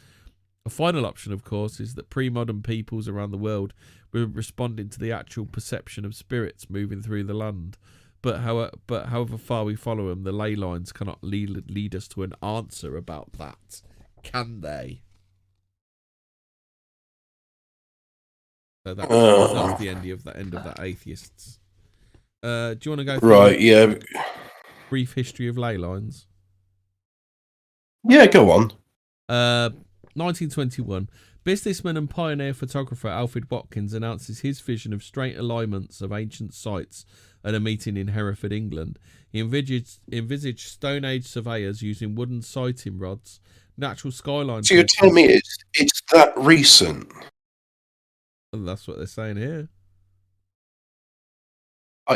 A final option, of course, is that pre-modern peoples around the world were responding to the actual perception of spirits moving through the land. But however far we follow them, the ley lines cannot lead us to an answer about that, can they? So that's the end of that atheists. Do you want to go through yeah, brief history of ley lines? Yeah, go on. 1921, businessman and pioneer photographer Alfred Watkins announces his vision of straight alignments of ancient sites at a meeting in Hereford, England. He envisaged Stone Age surveyors using wooden sighting rods, natural skyline. So you're telling me it's that recent? And that's what they're saying here.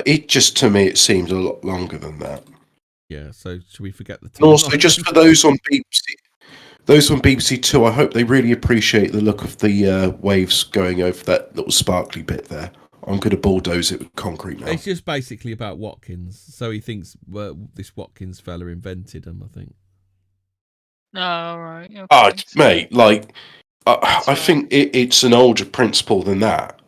It just, to me, it seemed a lot longer than that. Yeah, so should we forget the timeline? And also, just for those on BBC Two, I hope they really appreciate the look of the waves going over that little sparkly bit there. I'm going to bulldoze it with concrete now. It's just basically about Watkins. So he thinks this Watkins fella invented them, I think. Oh, right. Okay. Mate, like, I think it's an older principle than that.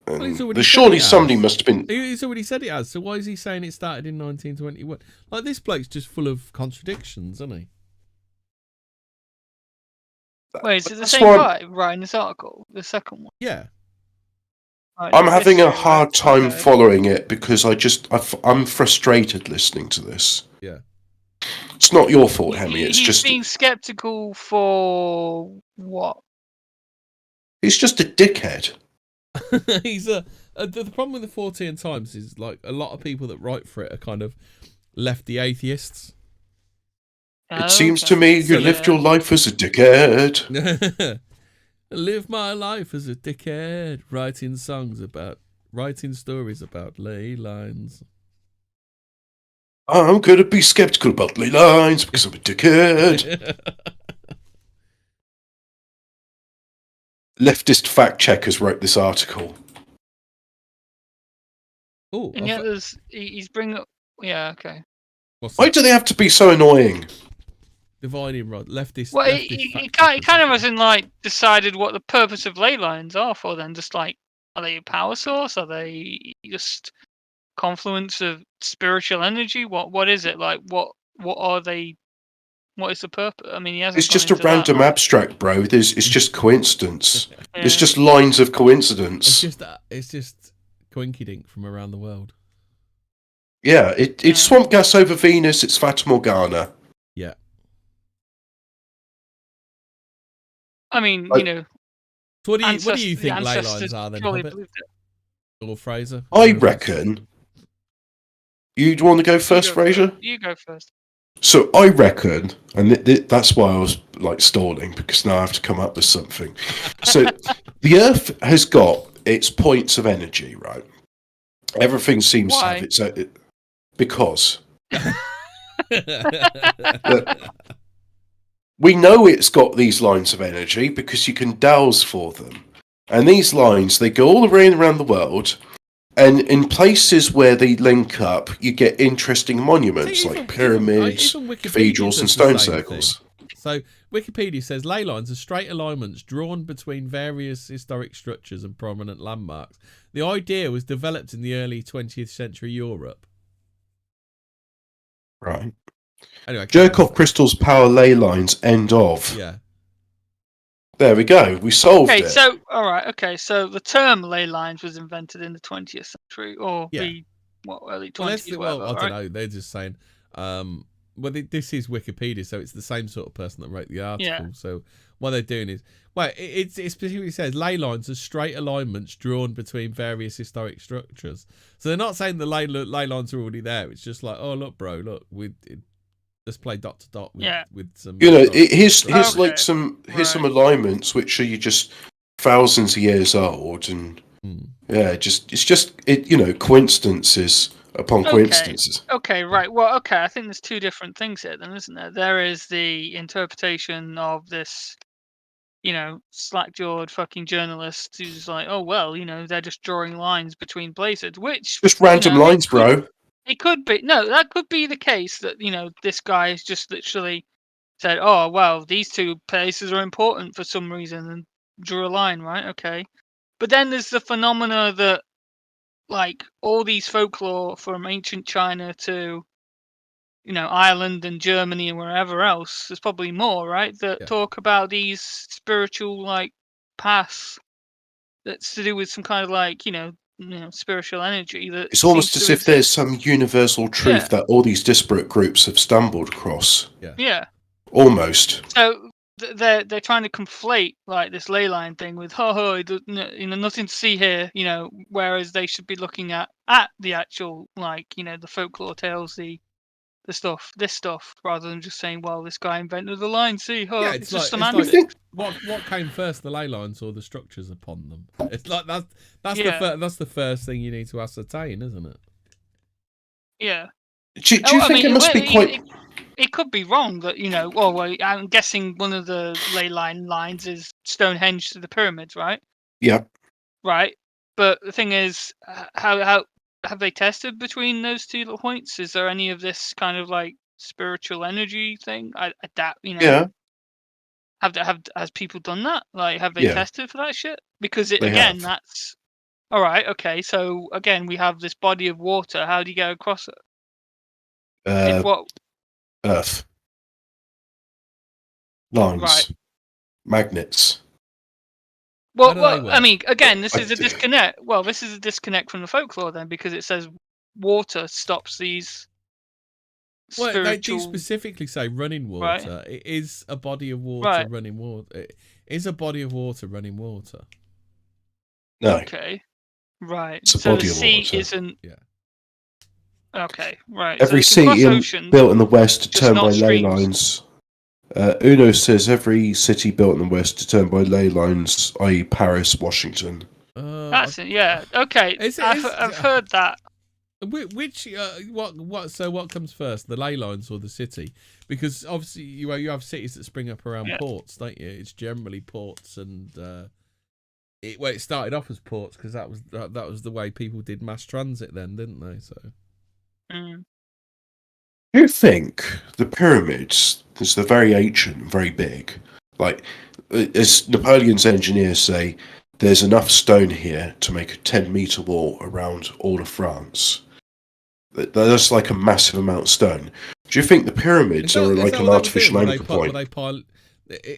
Well, surely somebody must have been... He's already said it has, so why is he saying it started in 1921? Like, this bloke's just full of contradictions, isn't he? Wait, is it the same guy writing this article? The second one? Yeah. Right, I'm having a hard time following it because I'm frustrated listening to this. Yeah. It's not your fault, Hemi. It's he's just being skeptical for what? He's just a dickhead. He's the problem with the Fortean Times is like a lot of people that write for it are kind of lefty atheists. It seems to me you lived your life as a dickhead. Live my life as a dickhead, writing stories about ley lines. I'm going to be skeptical about ley lines because I'm a dickhead. Leftist fact checkers wrote this article. Oh, and yet he's bringing up. Yeah, okay. Why do they have to be so annoying? Dividing rod, leftist. Well, he kind of hasn't decided what the purpose of ley lines are for. Then, just are they a power source? Are they just confluence of spiritual energy? What is it like? What are they? What is the purpose? I mean, he hasn't. It's just a random abstract, bro. It's just coincidence. Yeah. It's just lines of coincidence. It's just coinkydink from around the world. Yeah, it's swamp gas over Venus. It's Fata Morgana. Yeah. I mean, So what do you think ley lines are then, Hobbit? Or Fraser? I reckon. You'd want to go first, Fraser? You go first. So I reckon, and that's why I was like stalling, because now I have to come up with something. So the Earth has got its points of energy, right? Everything seems to have its own, because we know it's got these lines of energy because you can dowse for them, and these lines, they go all around the world. And in places where they link up, you get interesting monuments like pyramids, cathedrals, and stone circles. So Wikipedia says ley lines are straight alignments drawn between various historic structures and prominent landmarks. The idea was developed in the early 20th century Europe. Right. Anyway, Jerkov crystals power ley lines. End of. Yeah. There we go. We solved it. Okay, so the term ley lines was invented in the 20th century, or early 20s. Well, I don't know. They're just saying. This is Wikipedia, so it's the same sort of person that wrote the article. Yeah. So what they're doing is, it specifically says ley lines are straight alignments drawn between various historic structures. So they're not saying the ley lines are already there. It's just like, oh look, bro, look, let's play dot to dot with some. Here's like some alignments which are just thousands of years old, and it's just coincidences upon coincidences. Okay, right. Well, okay. I think there's two different things here, then, isn't there? There is the interpretation of this, slack-jawed fucking journalist who's like, oh well, they're just drawing lines between places, which just random lines, bro. It could be. No, that could be the case that, this guy has just literally said, oh, well, these two places are important for some reason and drew a line, right? Okay. But then there's the phenomena that, like, all these folklore from ancient China to, Ireland and Germany and wherever else, there's probably more, right? That talk about these spiritual, like, paths that's to do with some kind of, like, spiritual energy. That it's almost as if there's some universal truth that all these disparate groups have stumbled across. Yeah. Almost. So they're trying to conflate like this ley line thing with nothing to see here, whereas they should be looking at the actual, like, the folklore tales, this stuff, rather than just saying, well, this guy invented the line. See, it's just semantics. What came first, the ley lines or the structures upon them? It's like that's the first thing you need to ascertain, isn't it? Yeah. Do you think it must be quite? It could be wrong that I'm guessing one of the ley lines is Stonehenge to the pyramids, right? Yeah. Right, but the thing is, how have they tested between those two little points? Is there any of this kind of like spiritual energy thing? I doubt. Yeah. Has people done that? Like, have they tested for that shit? Because that's all right. Okay, so again, we have this body of water. How do you get across it? Earth. Lines. Right. Magnets. Well, I mean, again, this is a disconnect. Well, this is a disconnect from the folklore then, because it says water stops these. Well, they do specifically say running water. Right. It is a body of water running water. It is a body of water running water. No. Okay. Right. It's a body of sea water. Isn't. Yeah. Okay. Right. Every city built in the West determined by ley lines. Uno says every city built in the West determined by ley lines, i.e., Paris, Washington. That's it. Yeah. Okay. I've heard that. What comes first, the ley lines or the city? Because obviously you have cities that spring up around ports, don't you? It's generally ports, and it started off as ports because that was the way people did mass transit then, didn't they? So. Do you think the pyramids, because they're very ancient and very big, like as Napoleon's engineers say, there's enough stone here to make a 10-meter wall around all of France. That's like a massive amount of stone. Do you think the pyramids are like an artificial anchor point?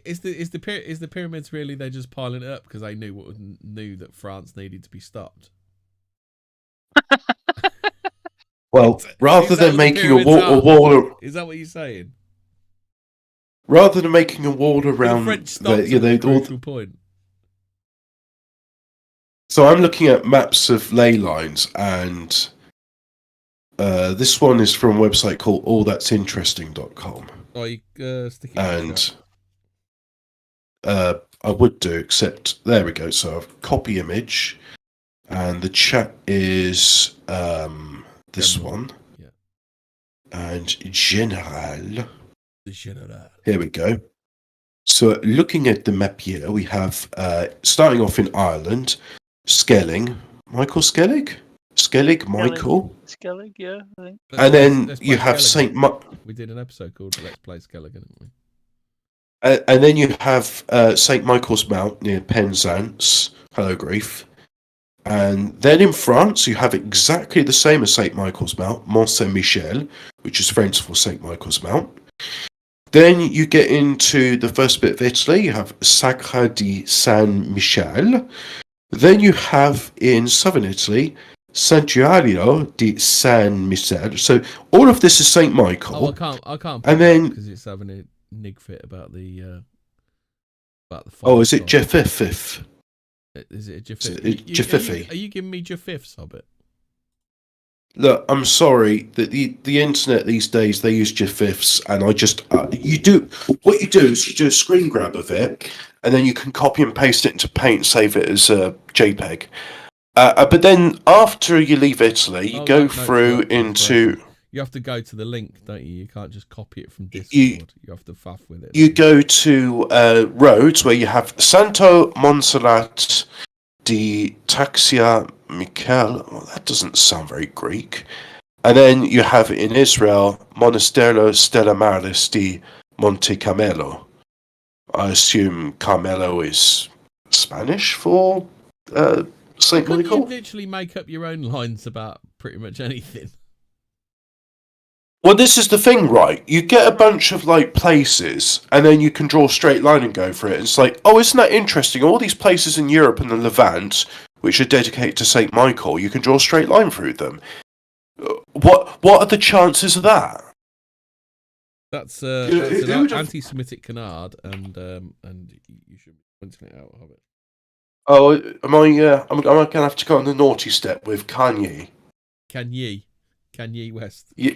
Is the pyramids really? They're just piling it up because they knew that France needed to be stopped. Well, rather than making a wall, is that what you're saying? rather than making a wall The around French stopped at the crucial point. So I'm looking at maps of ley lines, and this one is from a website called allthat'sinteresting.com. Oh, you stick it and I would do, except there we go. So I've copy image, and the chat is this one, and general. The general. Here we go. So looking at the map here, we have starting off in Ireland, Skellig, Michael Skellig, Michael. Skellig, yeah, I think. And then you have St. We did an episode called Let's Play Skellig, didn't we? And then you have St. Michael's Mount near Penzance, Hello Grief. And then in France, you have exactly the same as St. Michael's Mount, Mont Saint-Michel, which is French for St. Michael's Mount. Then you get into the first bit of Italy, you have Sacra di San Michele. Then you have in southern Italy, Santuario di San Michele. So all of this is St. Michael. Oh, I can't. And then because it's having a nig fit about the Oh, is it Jeffif? Is it a Jeffif? Are you giving me Jeffifs, Hobbit? Look, I'm sorry that the internet these days, they use GIFs, and I just what you do is you do a screen grab of it, and then you can copy and paste it into Paint and save it as a JPEG. But then after you leave Italy, you go through into. You have to go to the link, don't you? You can't just copy it from Discord. You have to faff with it. You go to roads where you have Santo Monserrat di Taxia Michel. Oh, that doesn't sound very Greek. And then you have in Israel Monastero Stella Maris di Monte Carmelo. I assume Carmelo is Spanish for Saint Michael. You literally make up your own lines about pretty much anything. Well, this is the thing, right? You get a bunch of like places, and then you can draw a straight line and go for it. It's like, oh, isn't that interesting? All these places in Europe and the Levant, which are dedicated to Saint Michael, you can draw a straight line through them. What are the chances of that? That's an anti-Semitic canard, and you should be pointing it out of it. Oh, am I going to have to go on the naughty step with Kanye? Kanye West. Yeah.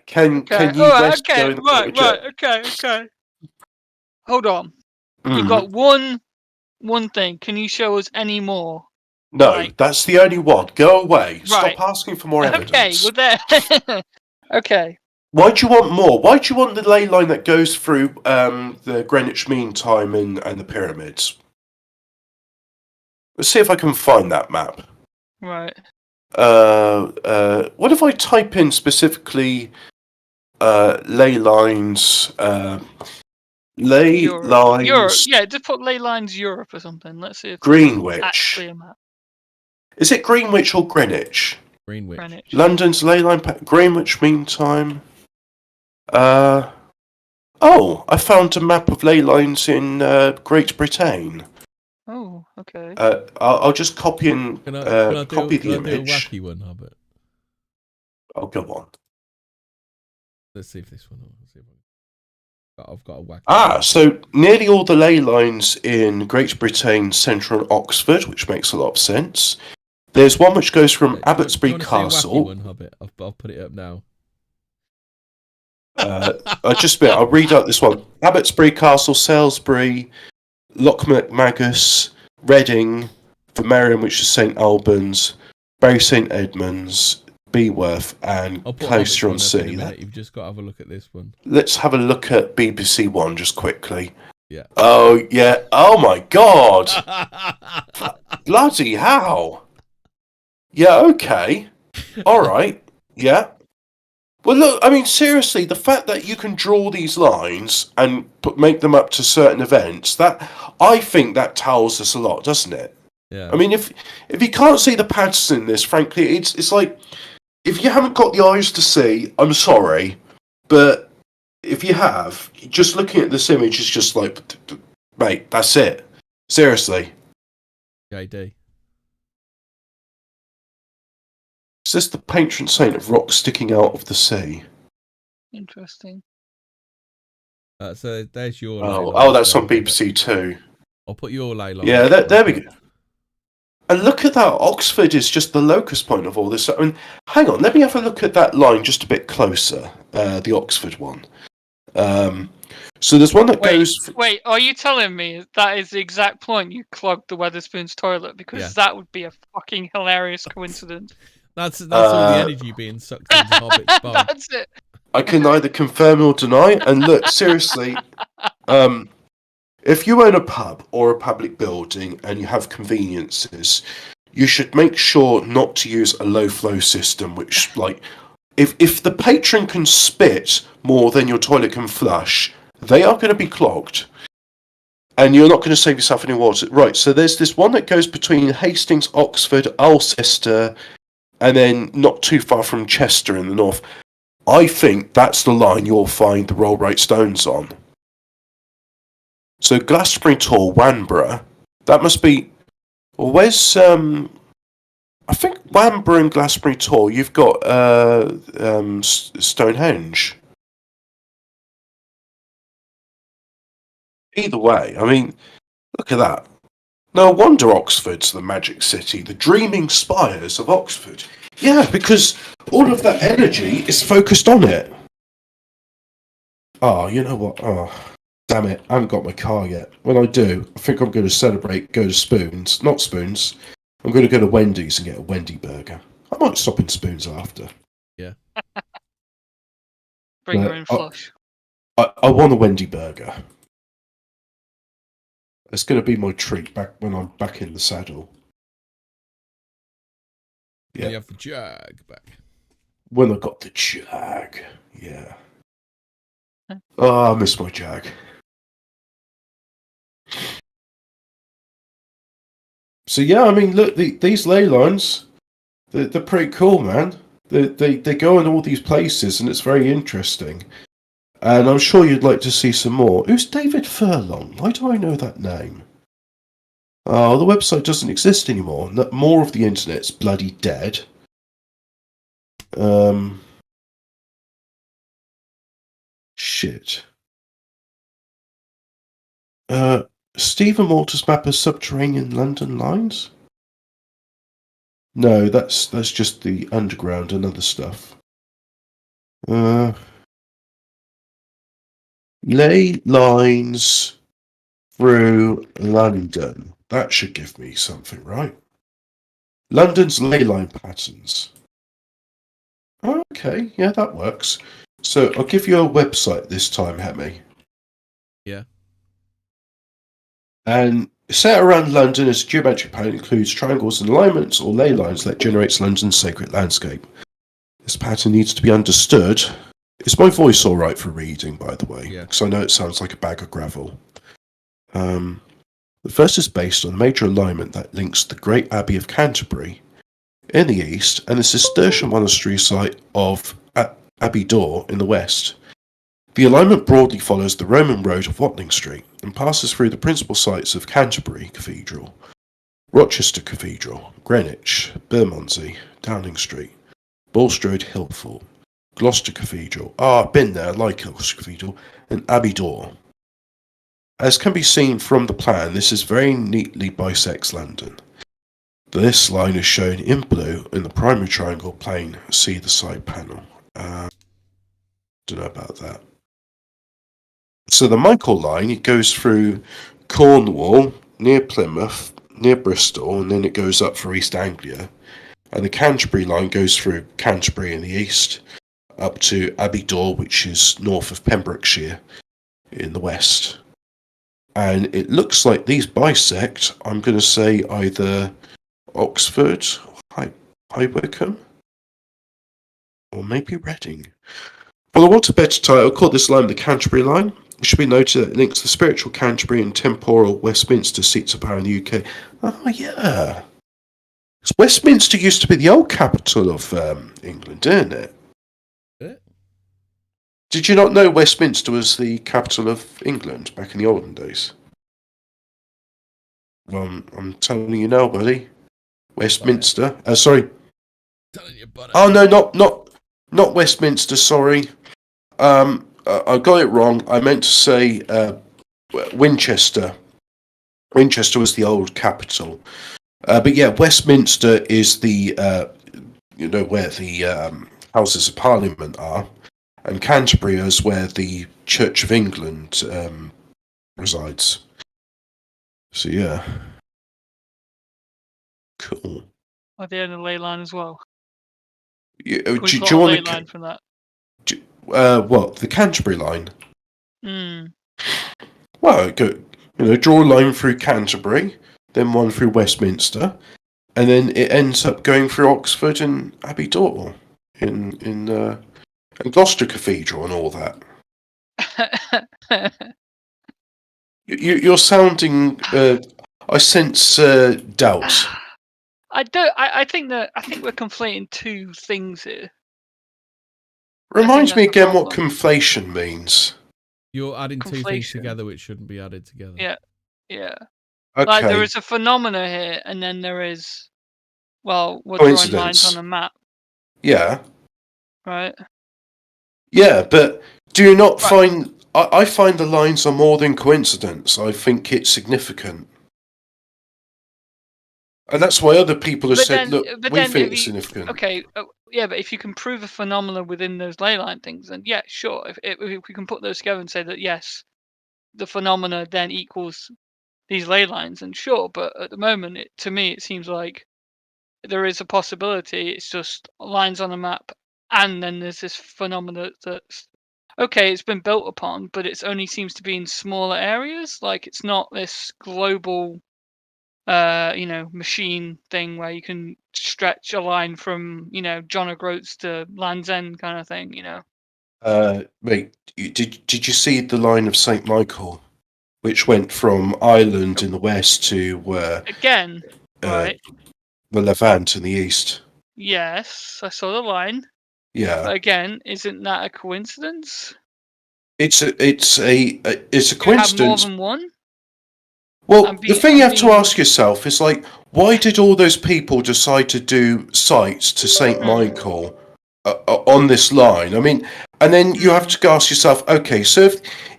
Can you West okay, go okay. Hold on. Mm. You've got one thing. Can you show us any more? No, that's the only one. Go away. Stop asking for more evidence. Okay, well there. Okay. Why do you want more? Why do you want the ley line that goes through the Greenwich Mean Time and the pyramids? Let's see if I can find that map. Right. What if I type in specifically ley lines? Lines. Europe. Yeah, just put ley lines Europe or something. Let's see if Greenwich. Actually a map. Is it Greenwich or Greenwich? Greenwich. London's ley line. Greenwich Mean Time. I found a map of ley lines in Great Britain. Oh, okay. I'll just copy and copy the image. Do a wacky one, Hobbit? Oh, go on. Let's see if this one. I've got a wacky. So nearly all the ley lines in Great Britain centre on Oxford, which makes a lot of sense. There's one which goes from Abbotsbury Castle. One, Hobbit? I'll put it up now. I'll read out this one. Abbotsbury Castle, Salisbury, Lochmagus, Reading, for Merriam, which is St Albans, Bury St Edmunds, Beworth, and Cloister-on-Sea. You've just got to have a look at this one. Let's have a look at BBC One just quickly. Yeah. Oh, yeah. Oh, my God. Bloody hell. Yeah, okay. All right. Yeah. Well, look, I mean, seriously, the fact that you can draw these lines and make them up to certain events, I think that tells us a lot, doesn't it? Yeah. I mean, if you can't see the patterns in this, frankly, it's like, if you haven't got the eyes to see, I'm sorry, but if you have, just looking at this image is just like, mate, that's it. Seriously. JD. Is this the patron saint of rocks sticking out of the sea? Interesting. So there's your ley lines. Oh, that's on BBC Two. I'll put your ley lines. Yeah, there we go. And look at that. Oxford is just the locus point of all this. I mean, hang on. Let me have a look at that line just a bit closer. The Oxford one. So there's one that goes. Wait, are you telling me that is the exact point you clogged the Wetherspoons toilet? Because that would be a fucking hilarious coincidence. That's all the energy being sucked into Hobbit's bum. That's it. I can neither confirm nor deny. And look, seriously, if you own a pub or a public building and you have conveniences, you should make sure not to use a low flow system, which, like, if the patron can spit more than your toilet can flush, they are going to be clogged. And you're not going to save yourself any water. Right, so there's this one that goes between Hastings, Oxford, Alcester, and then not too far from Chester in the north. I think that's the line you'll find the Roll Right Stones on. So Glastonbury Tor, Wanborough, that must be... Where's... I think Wanborough and Glastonbury Tor, you've got Stonehenge. Either way, I mean, look at that. No wonder Oxford's the magic city, the dreaming spires of Oxford. Yeah, because all of that energy is focused on it. Oh, you know what? Oh, damn it, I haven't got my car yet. When I do, I think I'm going to celebrate, go to Spoons. Not Spoons. I'm going to go to Wendy's and get a Wendy burger. I might stop in Spoons after. Yeah. Bring your own flush. I want a Wendy burger. It's going to be my treat back when I'm back in the saddle. Yeah. You have the Jag back. When I got the Jag, yeah. Oh, I miss my Jag. So yeah, I mean, look, these ley lines, they're pretty cool, man. They go in all these places, and it's very interesting. And I'm sure you'd like to see some more. Who's David Furlong? Why do I know that name? Oh, the website doesn't exist anymore. More of the internet's bloody dead. Shit. Stephen Walters map of subterranean London lines? No, that's just the underground and other stuff. Ley lines through London. That should give me something, right? London's ley line patterns. Okay, yeah, that works. So I'll give you a website this time, Hemi. Yeah. And set around London as a geometric pattern includes triangles and alignments or ley lines that generates London's sacred landscape. This pattern needs to be understood. Is my voice all right for reading, by the way? Yeah. Because I know it sounds like a bag of gravel. The first is based on a major alignment that links the Great Abbey of Canterbury in the east and the Cistercian monastery site of Abbey Door in the west. The alignment broadly follows the Roman road of Watling Street and passes through the principal sites of Canterbury Cathedral, Rochester Cathedral, Greenwich, Bermondsey, Downing Street, Bulstrode Hillfort, Gloucester Cathedral, I've been there, I like Gloucester Cathedral, and Abbey Door. As can be seen from the plan, this is very neatly bisects London. This line is shown in blue in the primary triangle plane. See the side panel. Don't know about that. So the Michael line, it goes through Cornwall, near Plymouth, near Bristol, and then it goes up for East Anglia. And the Canterbury line goes through Canterbury in the east, up to Abbey Door, which is north of Pembrokeshire in the west. And it looks like these bisect, I'm going to say either Oxford, High Wycombe, or maybe Reading. Well, I want a better title. Call this line the Canterbury line. It should be noted that it links the spiritual Canterbury and temporal Westminster seats of power in the UK. Oh, yeah. Westminster used to be the old capital of England, didn't it? Did you not know Westminster was the capital of England back in the olden days? Well, I'm telling you now, buddy. Westminster. Sorry. Telling you, buddy. Oh no, not Westminster. Sorry. I got it wrong. I meant to say Winchester. Winchester was the old capital. But yeah, Westminster is the where the Houses of Parliament are, and Canterbury is where the Church of England resides. So yeah, cool. Are they on the ley line as well? Do Can we you put a ley want line from that? what, the Canterbury line? Hmm. Well, draw a line through Canterbury, then one through Westminster, and then it ends up going through Oxford and Abbey Dore in and Gloucester Cathedral and all that. You're sounding. I sense doubt. I don't. I think we're conflating two things here. Remind me again what conflation means. You're adding two things together which shouldn't be added together. Yeah. Okay. Like there is a phenomena here, and then there is, well, we're drawing lines on a map. Yeah. Right. Yeah, but do you not find? I find the lines are more than coincidence. I think it's significant. And that's why other people have said, look, we think it's significant. Okay, yeah, but if you can prove a phenomenon within those ley line things, then yeah, sure. If we can put those together and say that, yes, the phenomena then equals these ley lines, and sure. But at the moment, to me, it seems like there is a possibility. It's just lines on a map, and then there's this phenomena that's, okay, it's been built upon, but it only seems to be in smaller areas. Like it's not this global machine thing where you can stretch a line from, John O'Groats to Land's End kind of thing, Wait, did you see the line of St. Michael, which went from Ireland in the west to again, right? The Levant in the east? Yes, I saw the line. Yeah. But again, isn't that a coincidence? It's a coincidence. You have more than one? Well, the thing you have to ask yourself is, like, why did all those people decide to do sites to St. Michael on this line? I mean, and then you have to ask yourself, okay, so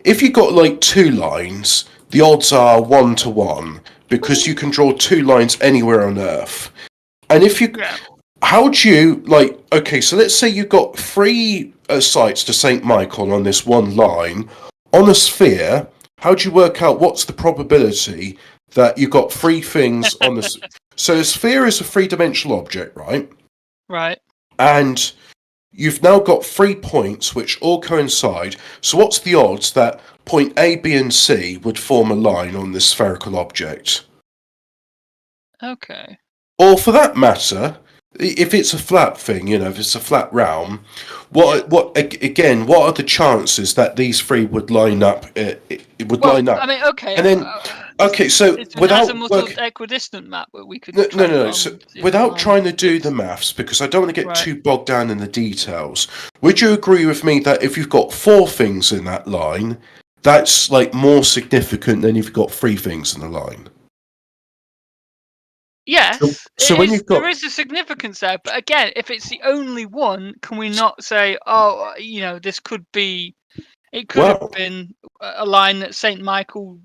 if you got like two lines, the odds are 1-to-1 because you can draw two lines anywhere on Earth. And if you, how do you, like, okay, so let's say you've got three sites to St. Michael on this one line on a sphere. How do you work out what's the probability that you've got three things on the... So a sphere is a three-dimensional object, right? Right. And you've now got 3 points which all coincide. So what's the odds that point A, B, and C would form a line on this spherical object? Okay. Or for that matter, if it's a flat thing, if it's a flat realm, what are the chances that these three would line up? Line up. I mean, okay. And then, okay, so without equidistant map that we could no. So without trying to do the maths, because I don't want to get too bogged down in the details, would you agree with me that if you've got 4 things in that line, that's like more significant than if you've got 3 things in the line? Yes, so when there is a significance there, but again, if it's the only one, can we not say, this could be, it could have been a line that St. Michael,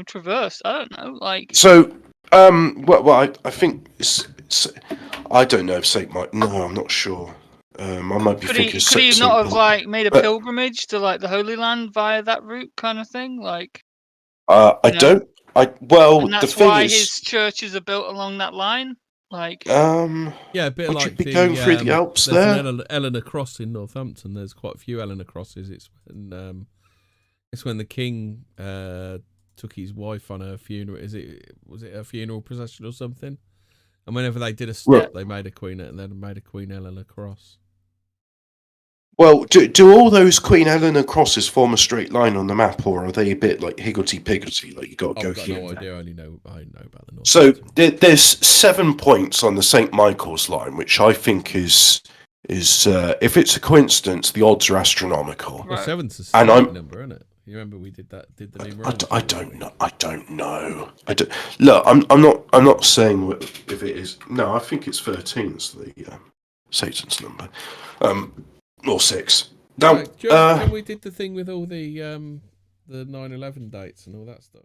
traversed? I don't know, like. So, I think I don't know if St. Michael. No, I'm not sure. I might be thinking. Could he not have made a pilgrimage to like the Holy Land via that route, kind of thing, like? I don't. And that's why his churches are built along that line, like. Yeah, a bit would like you be going through the Alps there? An Eleanor Cross in Northampton. There's quite a few Eleanor Crosses. It's when the king took his wife on her funeral. Was it a funeral procession or something? And whenever they did a step, they made a Queen Eleanor Cross. Well, do all those Queen Eleanor crosses form a straight line on the map, or are they a bit like higgledy-piggledy? Like you got to go here. No idea. I know about the North. So there's 7 points on the St. Michael's line, which I think is if it's a coincidence, the odds are astronomical. Well, 7's a significant number, isn't it? You remember we did the numerology? I don't know. Look, I'm not saying if it is. No, I think it's 13's the Satan's number. Or 6. Now, do you remember when we did the thing with all the 9/11 dates and all that stuff?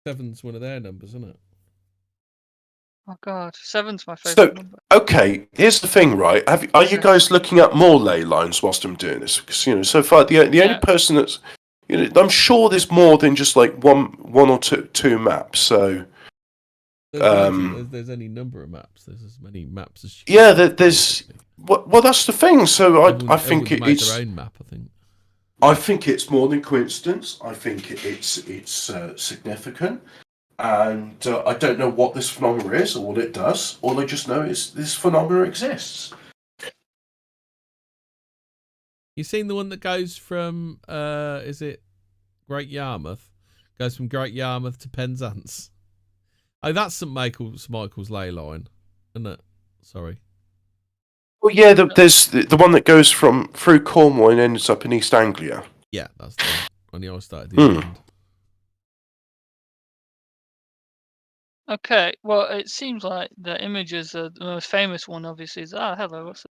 7's one of their numbers, isn't it? Oh God, 7's my favourite number. Okay, here's the thing, right? Are you guys looking at more ley lines whilst I'm doing this? Because so far the only person that's, I'm sure there's more than just like one or two maps. So there's any number of maps. There's as many maps as there's. Well, that's the thing. So I think it's their own map. I think it's more than coincidence. I think it's significant. And I don't know what this phenomena is or what it does. All I just know is this phenomena exists. You seen the one that goes from, is it Great Yarmouth? Goes from Great Yarmouth to Penzance. Oh, that's St Michael's ley line, isn't it? Sorry. Well, yeah, there's the one that goes through Cornwall and ends up in East Anglia. Yeah, that's the one. On the other side of the island. Okay, well, it seems like the images are the most famous one. Obviously, is hello. What's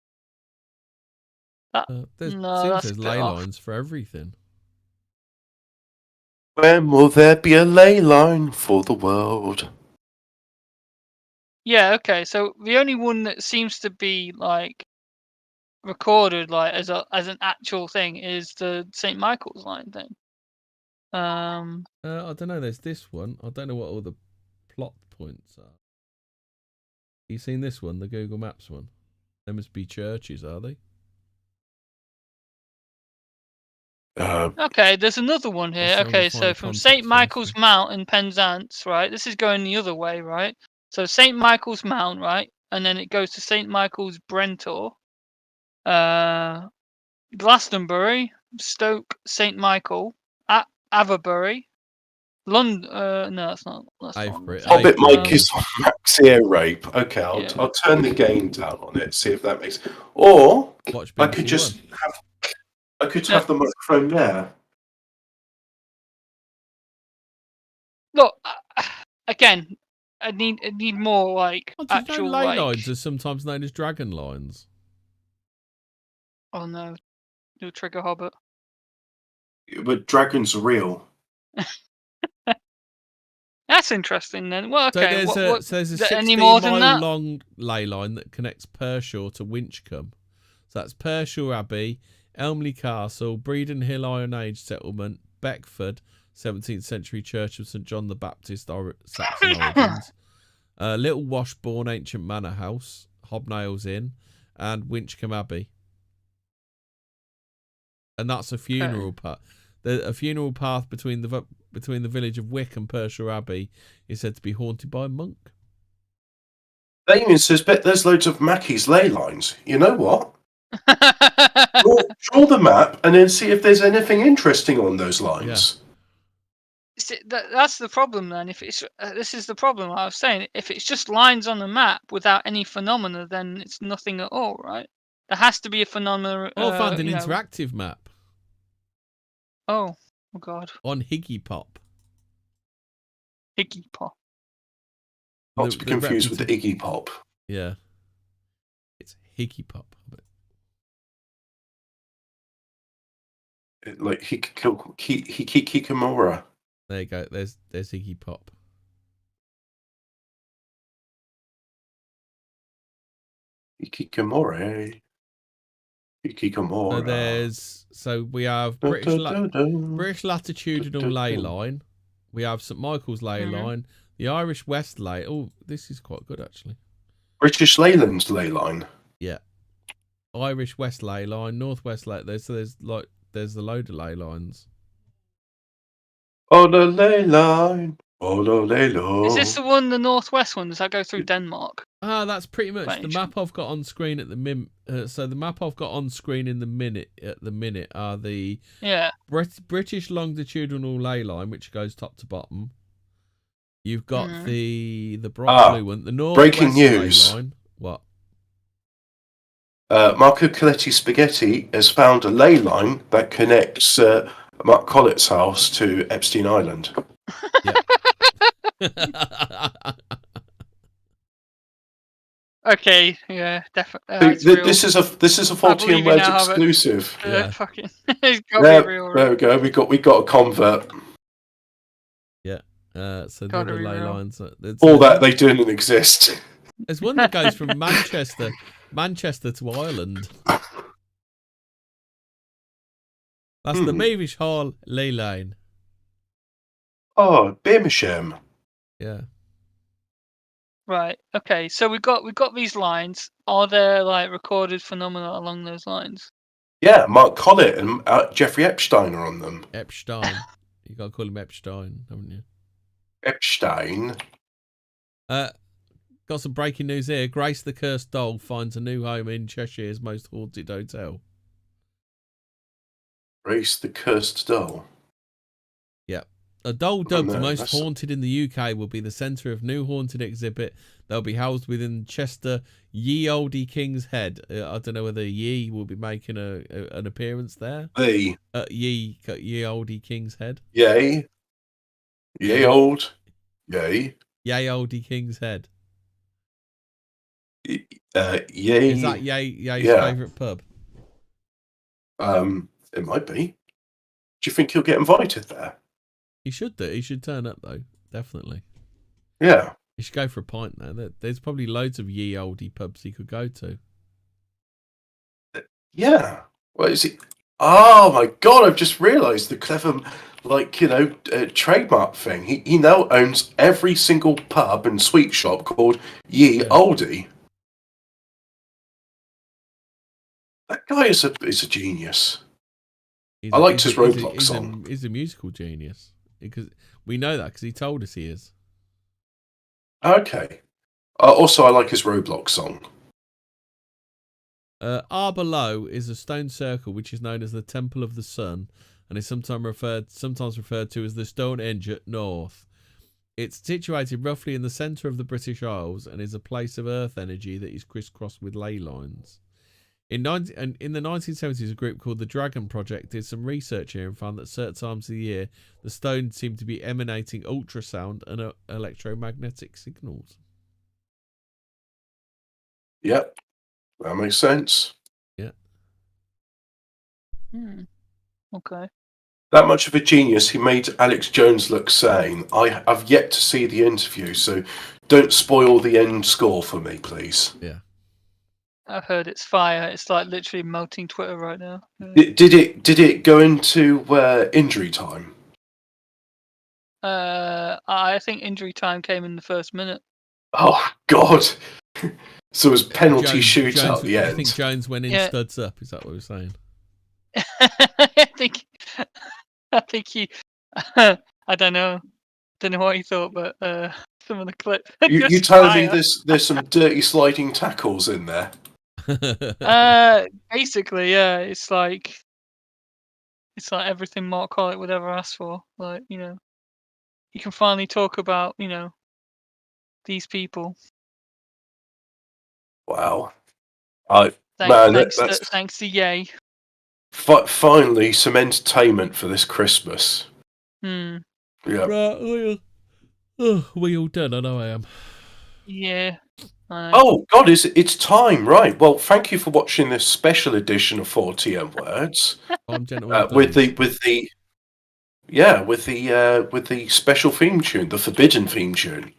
that? There's ley lines for everything. When will there be a ley line for the world? Yeah. Okay. So the only one that seems to be like recorded like as an actual thing is the St. Michael's line thing. I don't know. There's this one. I don't know what all the plot points are. You seen this one, the Google Maps one? They must be churches, are they? Okay, there's another one here. Okay, so from St. Michael's Mount in Penzance, right? This is going the other way, right? So St. Michael's Mount, right? And then it goes to St. Michael's Brentor, Glastonbury, Stoke St. Michael, Avebury, London. No, that's not. Hobbit Mike is on Max Ear Rape. Okay, I'll turn the gain down on it. See if that makes. Or I could just have the microphone there. Look, again, I need more like actual ley lines are sometimes known as dragon lines. Oh no, you'll trigger Hobbit. But dragons are real. That's interesting then. Well, okay. So there's a 16-mile long ley line that connects Pershore to Winchcombe. So that's Pershore Abbey, Elmley Castle, Bredon Hill Iron Age settlement, Beckford, 17th century Church of St John the Baptist, Saxon origins, Little Washbourne Ancient Manor House, Hobnails Inn, and Winchcombe Abbey. And that's a funeral path. A funeral path between the village of Wick and Pershore Abbey is said to be haunted by a monk. Damien says, "Bet there's loads of Mackey's ley lines." You know what? draw the map and then see if there's anything interesting on those lines. Yeah. See, that's the problem then. If it's this is the problem I was saying. If it's just lines on the map without any phenomena, then it's nothing at all, right? There has to be a phenomena. I found an interactive map. Oh God. On Higgy Pop. Higgy Pop. Not to be confused with the Iggy Pop. Yeah. It's Higgy Pop. Like Hikikomora. There you go. There's Iggy Pop. Hikikomora. So we have British latitudinal ley line. We have St Michael's ley line. The Irish West ley. Oh, this is quite good actually. British Leyland's ley line. Yeah. Irish West ley line, Northwest ley. There's a load of ley lines. Oh, the ley line. Oh, the ley line. Is this the one, the Northwest one? Does that go through Denmark? That's pretty much the map I've got on screen at the minute. So the map I've got on screen at the minute are the British longitudinal ley line, which goes top to bottom. You've got the bright blue one, the Northwest breaking news. ley line. What? Marco Coletti Spaghetti has found a ley line that connects Mark Collett's house to Epstein Island. Okay, yeah, definitely. This is a Fortean Words exclusive. Fucking, it's got Yeah, to be real. there we go. We got a convert. Yeah. So the other ley lines. All that they didn't exist. There's one that goes from Manchester to Ireland. That's the Mavish Hall ley line. Oh, Birmingham. Yeah. Right. Okay. So we've got these lines. Are there like recorded phenomena along those lines? Yeah, Mark Collett and Jeffrey Epstein are on them. Epstein. You got to call him Epstein, haven't you? Epstein. Got some breaking news here. Grace the Cursed Doll finds a new home in Cheshire's most haunted hotel. Grace the Cursed Doll. Yeah. A doll dubbed the most haunted in the UK will be the centre of new haunted exhibit. They'll be housed within Chester Ye Olde King's Head. I don't know whether Ye will be making an appearance there. Ye Olde King's Head. Yay. Yay old. Yay. Ye Olde King's Head. Yay. Is that Ye's favourite pub? It might be. Do you think he'll get invited there? He should do. He should turn up though. Definitely. Yeah. He should go for a pint there. There's probably loads of ye olde pubs he could go to. Yeah. What is it? Oh my God! I've just realised the clever, trademark thing. He now owns every single pub and sweet shop called Ye Olde. That guy is a genius. I liked his Roblox song. He's a musical genius. Because we know that because he told us he is. Okay. Also, I like his Roblox song. Below is a stone circle which is known as the Temple of the Sun and is sometimes referred to as the Stonehenge at North. It's situated roughly in the centre of the British Isles and is a place of earth energy that is crisscrossed with ley lines. In the 1970s, a group called the Dragon Project did some research here and found that certain times of the year, the stone seemed to be emanating ultrasound and electromagnetic signals. Yep, that makes sense. Yeah. Okay. That much of a genius, he made Alex Jones look sane. I've yet to see the interview, so don't spoil the end score for me, please. Yeah. I've heard it's fire. It's like literally melting Twitter right now. Did it go into injury time? I think injury time came in the first minute. Oh God! So it was penalty shootout at the end. I think Jones went in studs up. Is that what we're saying? I think he. I don't know. Don't know what he thought, but some of the clips. You telling me there's some dirty sliding tackles in there? Basically, yeah. It's like everything Mark Collett would ever ask for. Like, you can finally talk about, these people. Wow. Thanks to Ye. Finally, some entertainment for this Christmas. Yeah. Right, we all done. I know I am. Yeah. Oh God, it's time, right? Well, thank you for watching this special edition of 40 Words. I'm gentleman with the special theme tune, the forbidden theme tune.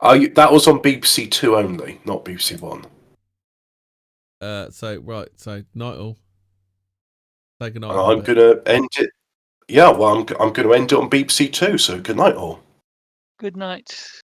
That was on BBC Two only, not BBC One. So night all. Say good night. I'm gonna end it. Yeah, well, I'm gonna end it on BBC Two. So good night all. Good night.